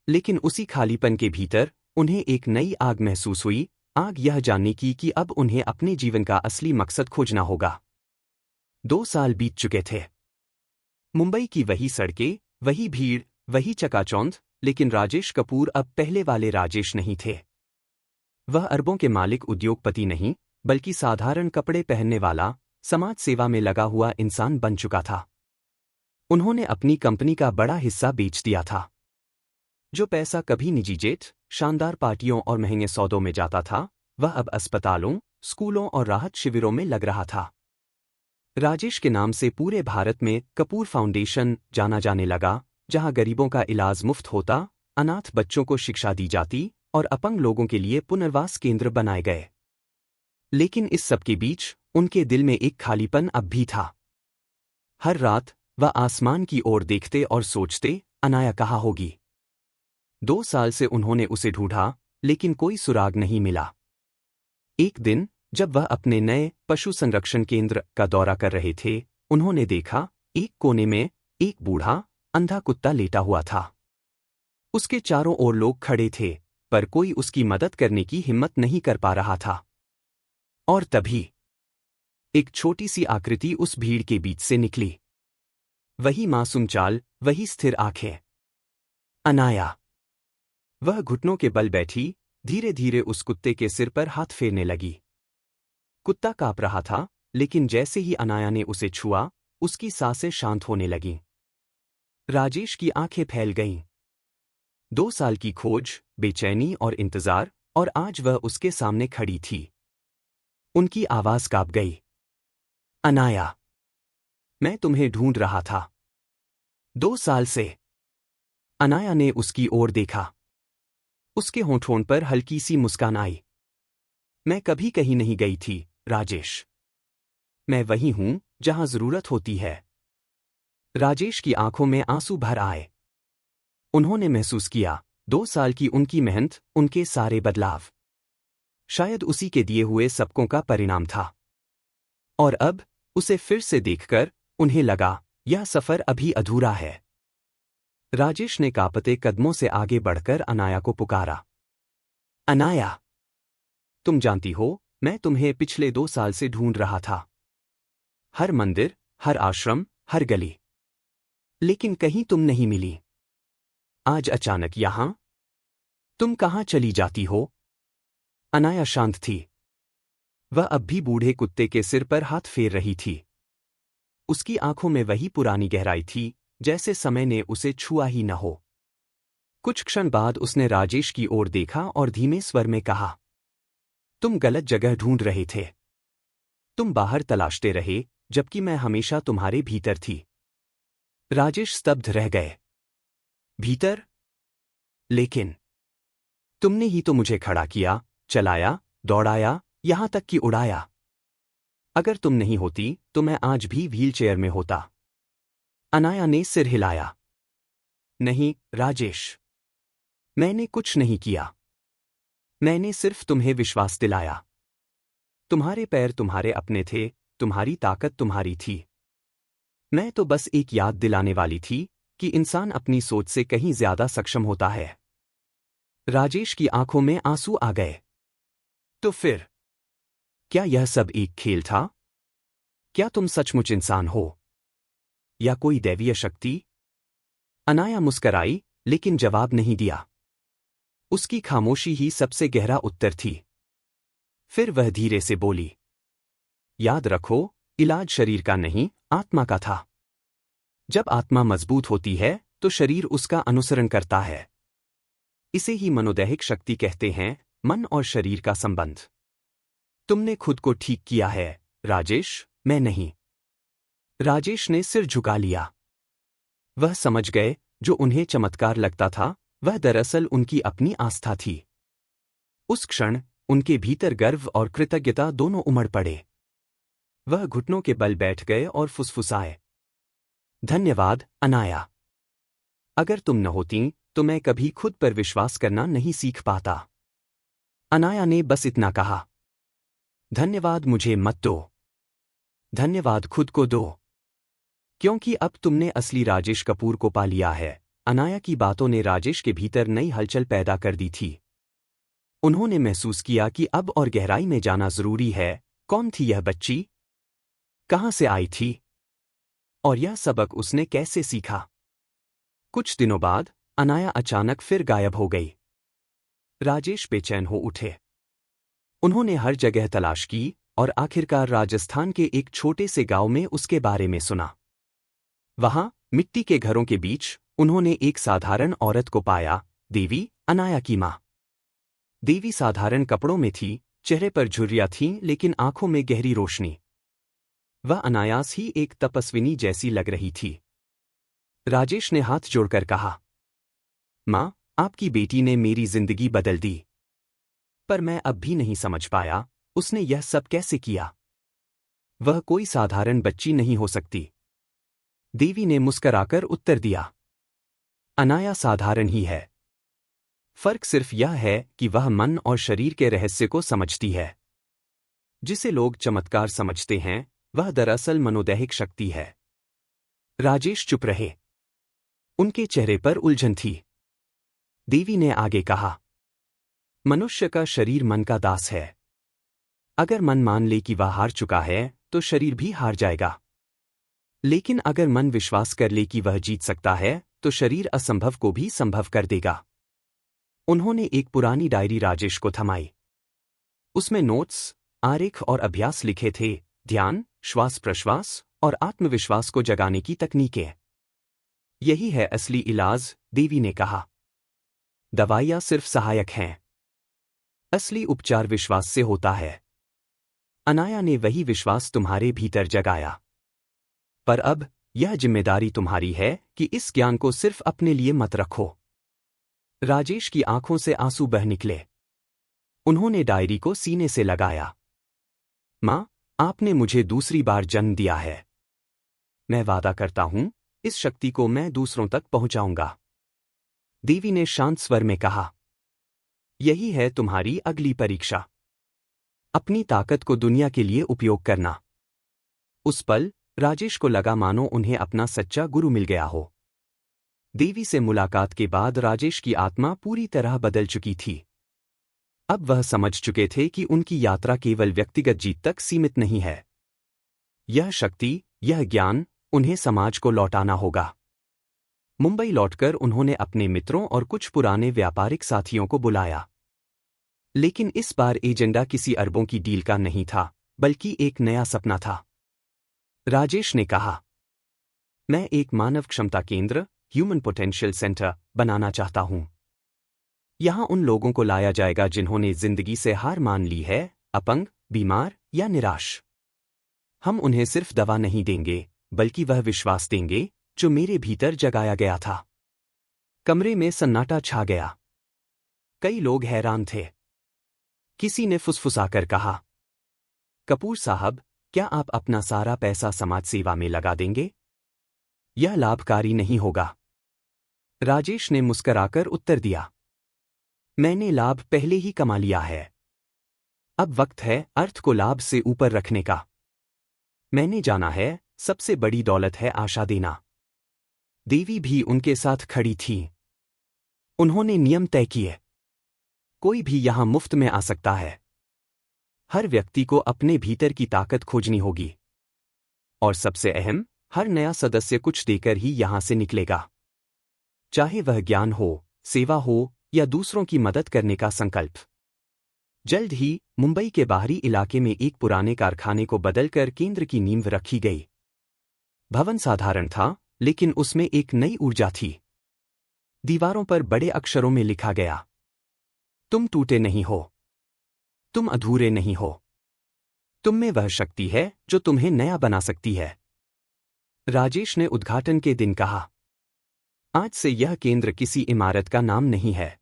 लेकिन उसी खालीपन के भीतर उन्हें एक नई आग महसूस हुई, आग यह जानने की कि अब उन्हें अपने जीवन का असली मकसद खोजना होगा। 2 साल बीत चुके थे। मुंबई की वही सड़कें, वही भीड़, वही चकाचौंध, लेकिन राजेश कपूर अब पहले वाले राजेश नहीं थे। वह अरबों के मालिक उद्योगपति नहीं, बल्कि साधारण कपड़े पहनने वाला, समाज सेवा में लगा हुआ इंसान बन चुका था। उन्होंने अपनी कंपनी का बड़ा हिस्सा बेच दिया था। जो पैसा कभी निजी जेट, शानदार पार्टियों और महंगे सौदों में जाता था, वह अब अस्पतालों, स्कूलों और राहत शिविरों में लग रहा था। राजेश के नाम से पूरे भारत में कपूर फाउंडेशन जाना जाने लगा, जहां गरीबों का इलाज मुफ्त होता, अनाथ बच्चों को शिक्षा दी जाती और अपंग लोगों के लिए पुनर्वास केंद्र बनाए गए। लेकिन इस सब के बीच उनके दिल में एक खालीपन अब भी था। हर रात वह आसमान की ओर देखते और सोचते, अनाया कहाँ होगी। 2 साल से उन्होंने उसे ढूंढा, लेकिन कोई सुराग नहीं मिला। एक दिन जब वह अपने नए पशु संरक्षण केंद्र का दौरा कर रहे थे, उन्होंने देखा, एक कोने में एक बूढ़ा, अंधा कुत्ता लेटा हुआ था। उसके चारों ओर लोग खड़े थे, पर कोई उसकी मदद करने की हिम्मत नहीं कर पा रहा था। और तभी एक छोटी सी आकृति उस भीड़ के बीच से निकली। वही मासूम चाल, वही स्थिर आंखें। अनाया। वह घुटनों के बल बैठी, धीरे धीरे उस कुत्ते के सिर पर हाथ फेरने लगी। कुत्ता कांप रहा था, लेकिन जैसे ही अनाया ने उसे छुआ, उसकी सांसें शांत होने लगीं। राजेश की आंखें फैल गईं। 2 साल की खोज, बेचैनी और इंतजार, और आज वह उसके सामने खड़ी थी। उनकी आवाज कांप गई। अनाया। मैं तुम्हें ढूंढ रहा था 2 साल से। अनाया ने उसकी ओर देखा। उसके होठों पर हल्की सी मुस्कान आई। मैं कभी कहीं नहीं गई थी, राजेश। मैं वही हूं जहां जरूरत होती है। राजेश की आंखों में आंसू भर आए। उन्होंने महसूस किया 2 साल की उनकी मेहनत, उनके सारे बदलाव, शायद उसी के दिए हुए सबकों का परिणाम था। और अब उसे फिर से देखकर उन्हें लगा यह सफर अभी अधूरा है। राजेश ने कांपते कदमों से आगे बढ़कर अनाया को पुकारा। अनाया, तुम जानती हो, मैं तुम्हें पिछले 2 साल से ढूंढ रहा था। हर मंदिर, हर आश्रम, हर गली, लेकिन कहीं तुम नहीं मिली। आज अचानक यहां। तुम कहां चली जाती हो? अनाया शांत थी। वह अब भी बूढ़े कुत्ते के सिर पर हाथ फेर रही थी। उसकी आंखों में वही पुरानी गहराई थी, जैसे समय ने उसे छुआ ही न हो। कुछ क्षण बाद उसने राजेश की ओर देखा और धीमे स्वर में कहा, तुम गलत जगह ढूंढ रहे थे। तुम बाहर तलाशते रहे, जबकि मैं हमेशा तुम्हारे भीतर थी। राजेश स्तब्ध रह गए। भीतर? लेकिन तुमने ही तो मुझे खड़ा किया, चलाया, दौड़ाया, यहां तक कि उड़ाया। अगर तुम नहीं होती तो मैं आज भी व्हीलचेयर में होता। अनाया ने सिर हिलाया। नहीं, राजेश। मैंने कुछ नहीं किया। मैंने सिर्फ तुम्हें विश्वास दिलाया। तुम्हारे पैर तुम्हारे अपने थे, तुम्हारी ताकत तुम्हारी थी। मैं तो बस एक याद दिलाने वाली थी कि इंसान अपनी सोच से कहीं ज्यादा सक्षम होता है। राजेश की आंखों में आंसू आ गए। तो फिर क्या यह सब एक खेल था? क्या तुम सचमुच इंसान हो या कोई दैवीय शक्ति? अनाया मुस्कराई, लेकिन जवाब नहीं दिया। उसकी खामोशी ही सबसे गहरा उत्तर थी। फिर वह धीरे से बोली, याद रखो, इलाज शरीर का नहीं, आत्मा का था। जब आत्मा मजबूत होती है तो शरीर उसका अनुसरण करता है। इसे ही मनोदैहिक शक्ति कहते हैं, मन और शरीर का संबंध। तुमने खुद को ठीक किया है, राजेश, मैं नहीं। राजेश ने सिर झुका लिया। वह समझ गए, जो उन्हें चमत्कार लगता था, वह दरअसल उनकी अपनी आस्था थी। उस क्षण उनके भीतर गर्व और कृतज्ञता दोनों उमड़ पड़े। वह घुटनों के बल बैठ गए और फुसफुसाए, धन्यवाद, अनाया। अगर तुम न होती तो मैं कभी खुद पर विश्वास करना नहीं सीख पाता। अनाया ने बस इतना कहा, धन्यवाद मुझे मत दो। धन्यवाद खुद को दो। क्योंकि अब तुमने असली राजेश कपूर को पा लिया है। अनाया की बातों ने राजेश के भीतर नई हलचल पैदा कर दी थी। उन्होंने महसूस किया कि अब और गहराई में जाना जरूरी है। कौन थी यह बच्ची? कहां से आई थी? और यह सबक उसने कैसे सीखा? कुछ दिनों बाद अनाया अचानक फिर गायब हो गई। राजेश बेचैन हो उठे। उन्होंने हर जगह तलाश की और आखिरकार राजस्थान के एक छोटे से गांव में उसके बारे में सुना। वहां मिट्टी के घरों के बीच उन्होंने एक साधारण औरत को पाया, देवी, अनाया की मां। देवी साधारण कपड़ों में थी, चेहरे पर झुर्रियां थीं, लेकिन आंखों में गहरी रोशनी। वह अनायास ही एक तपस्विनी जैसी लग रही थी। राजेश ने हाथ जोड़कर कहा, मां, आपकी बेटी ने मेरी जिंदगी बदल दी। पर मैं अब भी नहीं समझ पाया, उसने यह सब कैसे किया? वह कोई साधारण बच्ची नहीं हो सकती। देवी ने मुस्कराकर उत्तर दिया, अनाया साधारण ही है। फर्क सिर्फ यह है कि वह मन और शरीर के रहस्य को समझती है। जिसे लोग चमत्कार समझते हैं, वह दरअसल मनोदैहिक शक्ति है। राजेश चुप रहे। उनके चेहरे पर उलझन थी। देवी ने आगे कहा, मनुष्य का शरीर मन का दास है। अगर मन मान ले कि वह हार चुका है, तो शरीर भी हार जाएगा। लेकिन अगर मन विश्वास कर ले कि वह जीत सकता है, तो शरीर असंभव को भी संभव कर देगा। उन्होंने एक पुरानी डायरी राजेश को थमाई। उसमें नोट्स, आरेख और अभ्यास लिखे थे, ध्यान, श्वास प्रश्वास और आत्मविश्वास को जगाने की तकनीकें। यही है असली इलाज, देवी ने कहा। दवाइयां सिर्फ सहायक हैं। असली उपचार विश्वास से होता है। अनाया ने वही विश्वास तुम्हारे भीतर जगाया। पर अब यह जिम्मेदारी तुम्हारी है कि इस ज्ञान को सिर्फ अपने लिए मत रखो। राजेश की आंखों से आंसू बह निकले। उन्होंने डायरी को सीने से लगाया। मां, आपने मुझे दूसरी बार जन्म दिया है। मैं वादा करता हूं, इस शक्ति को मैं दूसरों तक पहुंचाऊंगा। देवी ने शांत स्वर में कहा। यही है तुम्हारी अगली परीक्षा। अपनी ताकत को दुनिया के लिए उपयोग करना। उस पल राजेश को लगा मानो उन्हें अपना सच्चा गुरु मिल गया हो। देवी से मुलाकात के बाद राजेश की आत्मा पूरी तरह बदल चुकी थी। अब वह समझ चुके थे कि उनकी यात्रा केवल व्यक्तिगत जीत तक सीमित नहीं है। यह शक्ति, यह ज्ञान, उन्हें समाज को लौटाना होगा। मुंबई लौटकर उन्होंने अपने मित्रों और कुछ पुराने व्यापारिक साथियों को बुलाया। लेकिन इस बार एजेंडा किसी अरबों की डील का नहीं था, बल्कि एक नया सपना था। राजेश ने कहा, मैं एक मानव क्षमता केंद्र, ह्यूमन पोटेंशियल सेंटर, बनाना चाहता हूं। यहां उन लोगों को लाया जाएगा जिन्होंने जिंदगी से हार मान ली है, अपंग, बीमार या निराश। हम उन्हें सिर्फ दवा नहीं देंगे, बल्कि वह विश्वास देंगे जो मेरे भीतर जगाया गया था। कमरे में सन्नाटा छा गया। कई लोग हैरान थे। किसी ने फुसफुसाकर कहा, कपूर साहब, क्या आप अपना सारा पैसा समाज सेवा में लगा देंगे? यह लाभकारी नहीं होगा। राजेश ने मुस्कराकर उत्तर दिया, मैंने लाभ पहले ही कमा लिया है। अब वक्त है अर्थ को लाभ से ऊपर रखने का। मैंने जाना है, सबसे बड़ी दौलत है आशा देना। देवी भी उनके साथ खड़ी थी। उन्होंने नियम तय किए। कोई भी यहां मुफ्त में आ सकता है। हर व्यक्ति को अपने भीतर की ताकत खोजनी होगी। और सबसे अहम, हर नया सदस्य कुछ देकर ही यहां से निकलेगा। चाहे वह ज्ञान हो, सेवा हो या दूसरों की मदद करने का संकल्प। जल्द ही मुंबई के बाहरी इलाके में एक पुराने कारखाने को बदलकर केंद्र की नींव रखी गई। भवन साधारण था, लेकिन उसमें एक नई ऊर्जा थी। दीवारों पर बड़े अक्षरों में लिखा गया, तुम टूटे नहीं हो, तुम अधूरे नहीं हो, तुम में वह शक्ति है जो तुम्हें नया बना सकती है। राजेश ने उद्घाटन के दिन कहा, आज से यह केंद्र किसी इमारत का नाम नहीं है।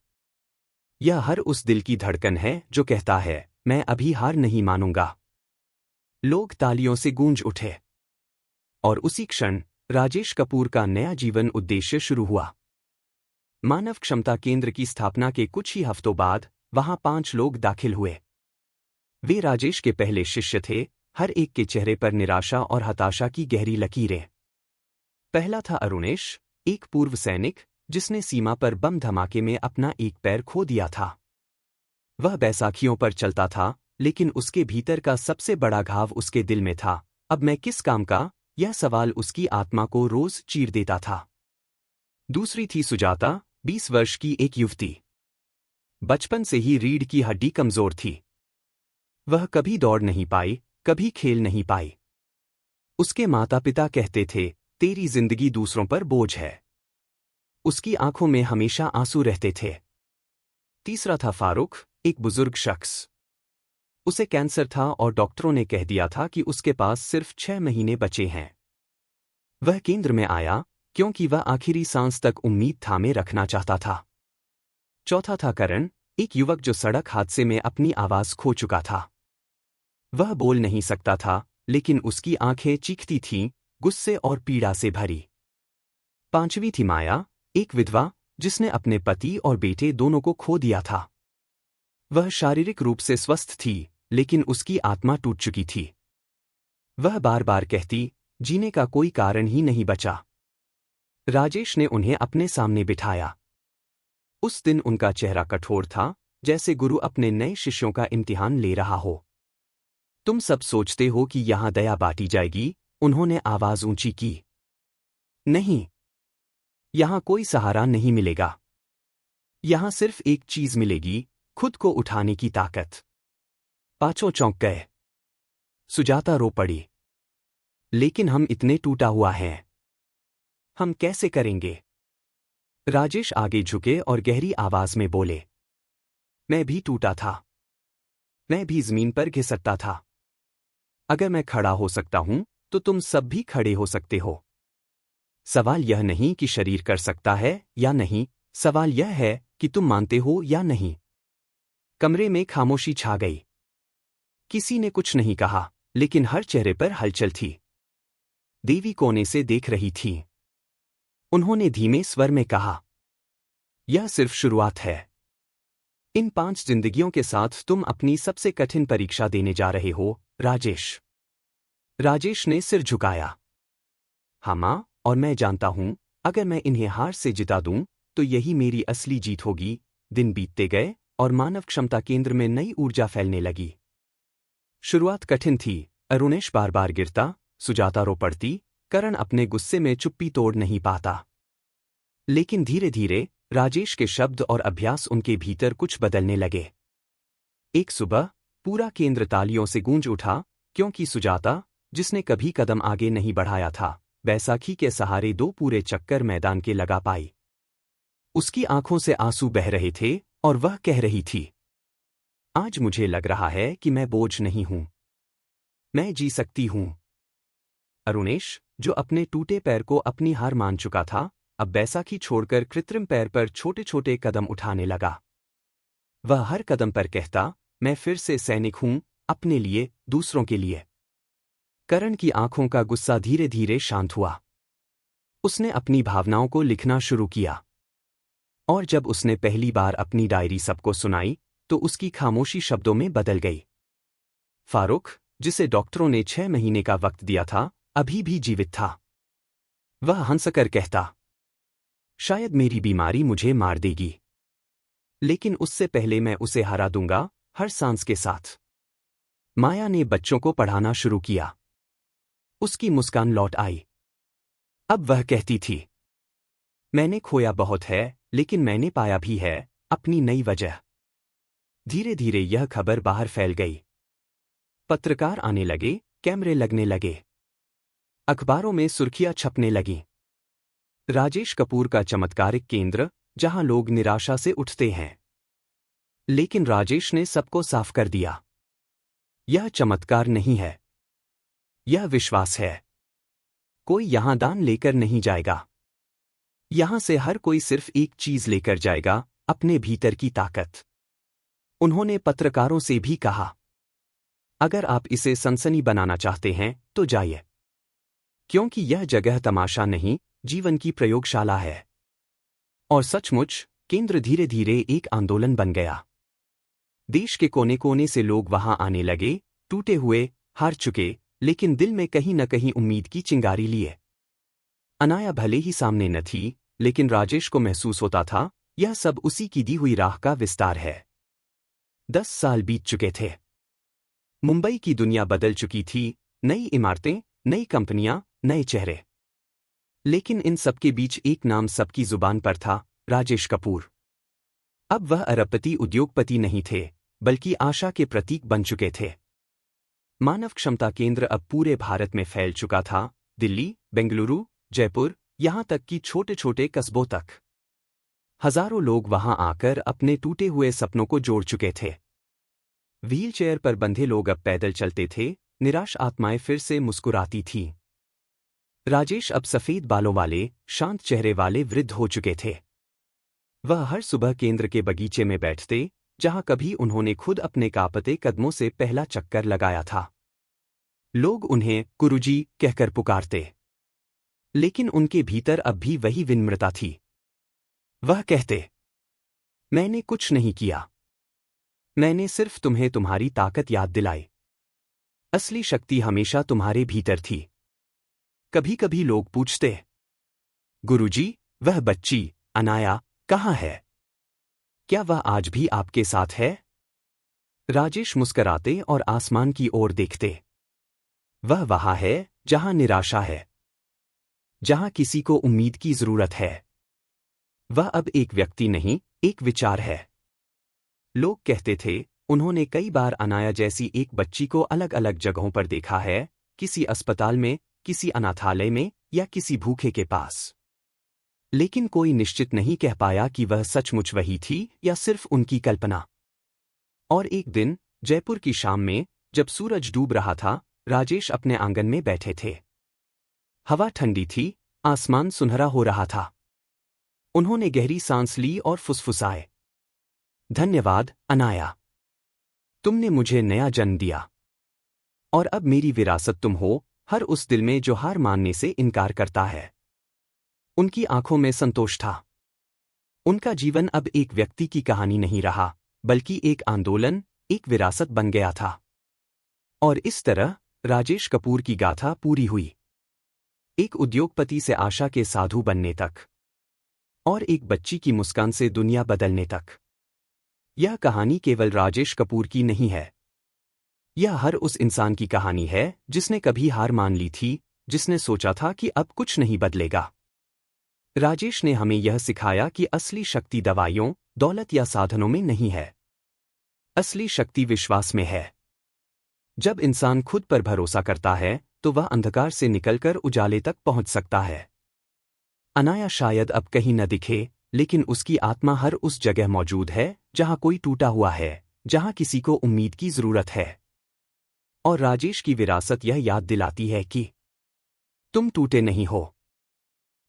यह हर उस दिल की धड़कन है जो कहता है, मैं अभी हार नहीं मानूंगा। लोग तालियों से गूंज उठे। और उसी क्षण राजेश कपूर का नया जीवन उद्देश्य शुरू हुआ। मानव क्षमता केंद्र की स्थापना के कुछ ही हफ्तों बाद वहां 5 लोग दाखिल हुए। वे राजेश के पहले शिष्य थे, हर एक के चेहरे पर निराशा और हताशा की गहरी लकीरें। पहला था अरुणेश, एक पूर्व सैनिक जिसने सीमा पर बम धमाके में अपना एक पैर खो दिया था। वह बैसाखियों पर चलता था, लेकिन उसके भीतर का सबसे बड़ा घाव उसके दिल में था, अब मैं किस काम का? यह सवाल उसकी आत्मा को रोज चीर देता था। दूसरी थी सुजाता, 20 वर्ष की एक युवती। बचपन से ही रीढ़ की हड्डी कमजोर थी। वह कभी दौड़ नहीं पाई, कभी खेल नहीं पाई। उसके माता पिता कहते थे, तेरी जिंदगी दूसरों पर बोझ है। उसकी आंखों में हमेशा आंसू रहते थे। तीसरा था फारूक, एक बुजुर्ग शख्स। उसे कैंसर था और डॉक्टरों ने कह दिया था कि उसके पास सिर्फ 6 महीने बचे हैं। वह केंद्र में आया क्योंकि वह आखिरी सांस तक उम्मीद थामे रखना चाहता था। चौथा था करण, एक युवक जो सड़क हादसे में अपनी आवाज खो चुका था। वह बोल नहीं सकता था, लेकिन उसकी आंखें चीखती थीं, गुस्से और पीड़ा से भरी। पांचवी थी माया, एक विधवा जिसने अपने पति और बेटे दोनों को खो दिया था। वह शारीरिक रूप से स्वस्थ थी, लेकिन उसकी आत्मा टूट चुकी थी। वह बार बार कहती, जीने का कोई कारण ही नहीं बचा। राजेश ने उन्हें अपने सामने बिठाया। उस दिन उनका चेहरा कठोर था, जैसे गुरु अपने नए शिष्यों का इम्तिहान ले रहा हो। तुम सब सोचते हो कि यहां दया बांटी जाएगी, उन्होंने आवाज ऊंची की। नहीं, यहां कोई सहारा नहीं मिलेगा। यहां सिर्फ एक चीज मिलेगी, खुद को उठाने की ताकत। पांचों चौंक गए। सुजाता रो पड़ी। लेकिन हम इतने टूटा हुआ हैं। हम कैसे करेंगे? राजेश आगे झुके और गहरी आवाज में बोले, मैं भी टूटा था। मैं भी जमीन पर घिसटता था। अगर मैं खड़ा हो सकता हूं, तो तुम सब भी खड़े हो सकते हो। सवाल यह नहीं कि शरीर कर सकता है या नहीं, सवाल यह है कि तुम मानते हो या नहीं। कमरे में खामोशी छा गई। किसी ने कुछ नहीं कहा, लेकिन हर चेहरे पर हलचल थी। देवी कोने से देख रही थी। उन्होंने धीमे स्वर में कहा, यह सिर्फ शुरुआत है। इन 5 जिंदगियों के साथ तुम अपनी सबसे कठिन परीक्षा देने जा रहे हो, राजेश। राजेश ने सिर झुकाया। हाँ मां, और मैं जानता हूं, अगर मैं इन्हें हार से जिता दूं, तो यही मेरी असली जीत होगी। दिन बीतते गए और मानव क्षमता केंद्र में नई ऊर्जा फैलने लगी। शुरुआत कठिन थी। अरुणेश बार बार गिरता, सुजाता रो पड़ती, करण अपने गुस्से में चुप्पी तोड़ नहीं पाता। लेकिन धीरे धीरे राजेश के शब्द और अभ्यास उनके भीतर कुछ बदलने लगे। एक सुबह पूरा केंद्र तालियों से गूंज उठा, क्योंकि सुजाता, जिसने कभी कदम आगे नहीं बढ़ाया था, बैसाखी के सहारे 2 पूरे चक्कर मैदान के लगा पाई। उसकी आंखों से आंसू बह रहे थे और वह कह रही थी, आज मुझे लग रहा है कि मैं बोझ नहीं हूं, मैं जी सकती हूं। अरुणेश, जो अपने टूटे पैर को अपनी हार मान चुका था, अब बैसाखी छोड़कर कृत्रिम पैर पर छोटे छोटे कदम उठाने लगा। वह हर कदम पर कहता, मैं फिर से सैनिक हूं, अपने लिए, दूसरों के लिए। करण की आंखों का गुस्सा धीरे धीरे शांत हुआ। उसने अपनी भावनाओं को लिखना शुरू किया। और जब उसने पहली बार अपनी डायरी सबको सुनाई, तो उसकी खामोशी शब्दों में बदल गई। फारूक, जिसे डॉक्टरों ने 6 महीने का वक्त दिया था, अभी भी जीवित था। वह हंसकर कहता, शायद मेरी बीमारी मुझे मार देगी, लेकिन उससे पहले मैं उसे हरा दूंगा, हर सांस के साथ। माया ने बच्चों को पढ़ाना शुरू किया। उसकी मुस्कान लौट आई। अब वह कहती थी, मैंने खोया बहुत है, लेकिन मैंने पाया भी है, अपनी नई वजह। धीरे धीरे यह खबर बाहर फैल गई। पत्रकार आने लगे, कैमरे लगने लगे, अखबारों में सुर्खियां छपने लगीं। राजेश कपूर का चमत्कारिक केंद्र, जहां लोग निराशा से उठते हैं। लेकिन राजेश ने सबको साफ कर दिया, यह चमत्कार नहीं है, यह विश्वास है। कोई यहां दान लेकर नहीं जाएगा। यहां से हर कोई सिर्फ एक चीज लेकर जाएगा, अपने भीतर की ताकत। उन्होंने पत्रकारों से भी कहा, अगर आप इसे सनसनी बनाना चाहते हैं, तो जाइए, क्योंकि यह जगह तमाशा नहीं, जीवन की प्रयोगशाला है। और सचमुच, केंद्र धीरे धीरे एक आंदोलन बन गया। देश के कोने कोने से लोग वहां आने लगे, टूटे हुए, हार चुके, लेकिन दिल में कहीं न कहीं उम्मीद की चिंगारी लिए। अनाया भले ही सामने न थी, लेकिन राजेश को महसूस होता था, यह सब उसी की दी हुई राह का विस्तार है। 10 साल बीत चुके थे। मुंबई की दुनिया बदल चुकी थी, नई इमारतें, नई कंपनियां, नए चेहरे। लेकिन इन सबके बीच एक नाम सबकी जुबान पर था, राजेश कपूर। अब वह अरबपति उद्योगपति नहीं थे, बल्कि आशा के प्रतीक बन चुके थे। मानव क्षमता केंद्र अब पूरे भारत में फैल चुका था, दिल्ली, बेंगलुरु, जयपुर, यहां तक कि छोटे छोटे कस्बों तक। हजारों लोग वहां आकर अपने टूटे हुए सपनों को जोड़ चुके थे। व्हीलचेयर पर बंधे लोग अब पैदल चलते थे, निराश आत्माएं फिर से मुस्कुराती थीं। राजेश अब सफेद बालों वाले, शांत चेहरे वाले वृद्ध हो चुके थे। वह हर सुबह केंद्र के बगीचे में बैठते, जहां कभी उन्होंने खुद अपने कांपते कदमों से पहला चक्कर लगाया था। लोग उन्हें गुरुजी कहकर पुकारते, लेकिन उनके भीतर अब भी वही विनम्रता थी। वह कहते, मैंने कुछ नहीं किया, मैंने सिर्फ तुम्हें तुम्हारी ताकत याद दिलाई। असली शक्ति हमेशा तुम्हारे भीतर थी। कभी कभी लोग पूछते, गुरुजी, वह बच्ची अनाया कहाँ है? क्या वह आज भी आपके साथ है? राजेश मुस्कराते और आसमान की ओर देखते। वह वहां है, जहां निराशा है, जहां किसी को उम्मीद की जरूरत है। वह अब एक व्यक्ति नहीं, एक विचार है। लोग कहते थे, उन्होंने कई बार अनाया जैसी एक बच्ची को अलग अलग जगहों पर देखा है, किसी अस्पताल में, किसी अनाथालय में, या किसी भूखे के पास। लेकिन कोई निश्चित नहीं कह पाया कि वह सचमुच वही थी या सिर्फ उनकी कल्पना। और एक दिन, जयपुर की शाम में, जब सूरज डूब रहा था, राजेश अपने आंगन में बैठे थे। हवा ठंडी थी, आसमान सुनहरा हो रहा था। उन्होंने गहरी सांस ली और फुसफुसाए, धन्यवाद अनाया, तुमने मुझे नया जन्म दिया। और अब मेरी विरासत तुम हो, हर उस दिल में जो हार मानने से इनकार करता है। उनकी आंखों में संतोष था। उनका जीवन अब एक व्यक्ति की कहानी नहीं रहा, बल्कि एक आंदोलन, एक विरासत बन गया था। और इस तरह राजेश कपूर की गाथा पूरी हुई। एक उद्योगपति से आशा के साधु बनने तक, और एक बच्ची की मुस्कान से दुनिया बदलने तक। यह कहानी केवल राजेश कपूर की नहीं है। यह हर उस इंसान की कहानी है जिसने कभी हार मान ली थी, जिसने सोचा था कि अब कुछ नहीं बदलेगा। राजेश ने हमें यह सिखाया कि असली शक्ति दवाइयों, दौलत या साधनों में नहीं है। असली शक्ति विश्वास में है। जब इंसान खुद पर भरोसा करता है तो वह अंधकार से निकलकर उजाले तक पहुंच सकता है। अनाया शायद अब कहीं न दिखे, लेकिन उसकी आत्मा हर उस जगह मौजूद है जहां कोई टूटा हुआ है, जहां किसी को उम्मीद की जरूरत है। और राजेश की विरासत यह याद दिलाती है कि तुम टूटे नहीं हो,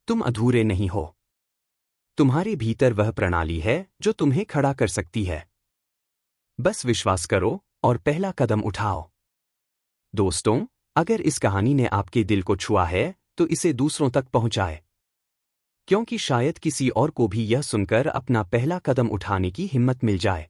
तुम अधूरे नहीं हो। तुम्हारे भीतर वह प्रणाली है जो तुम्हें खड़ा कर सकती है। बस विश्वास करो और पहला कदम उठाओ। दोस्तों, अगर इस कहानी ने आपके दिल को छुआ है तो इसे दूसरों तक पहुंचाए, क्योंकि शायद किसी और को भी यह सुनकर अपना पहला कदम उठाने की हिम्मत मिल जाए।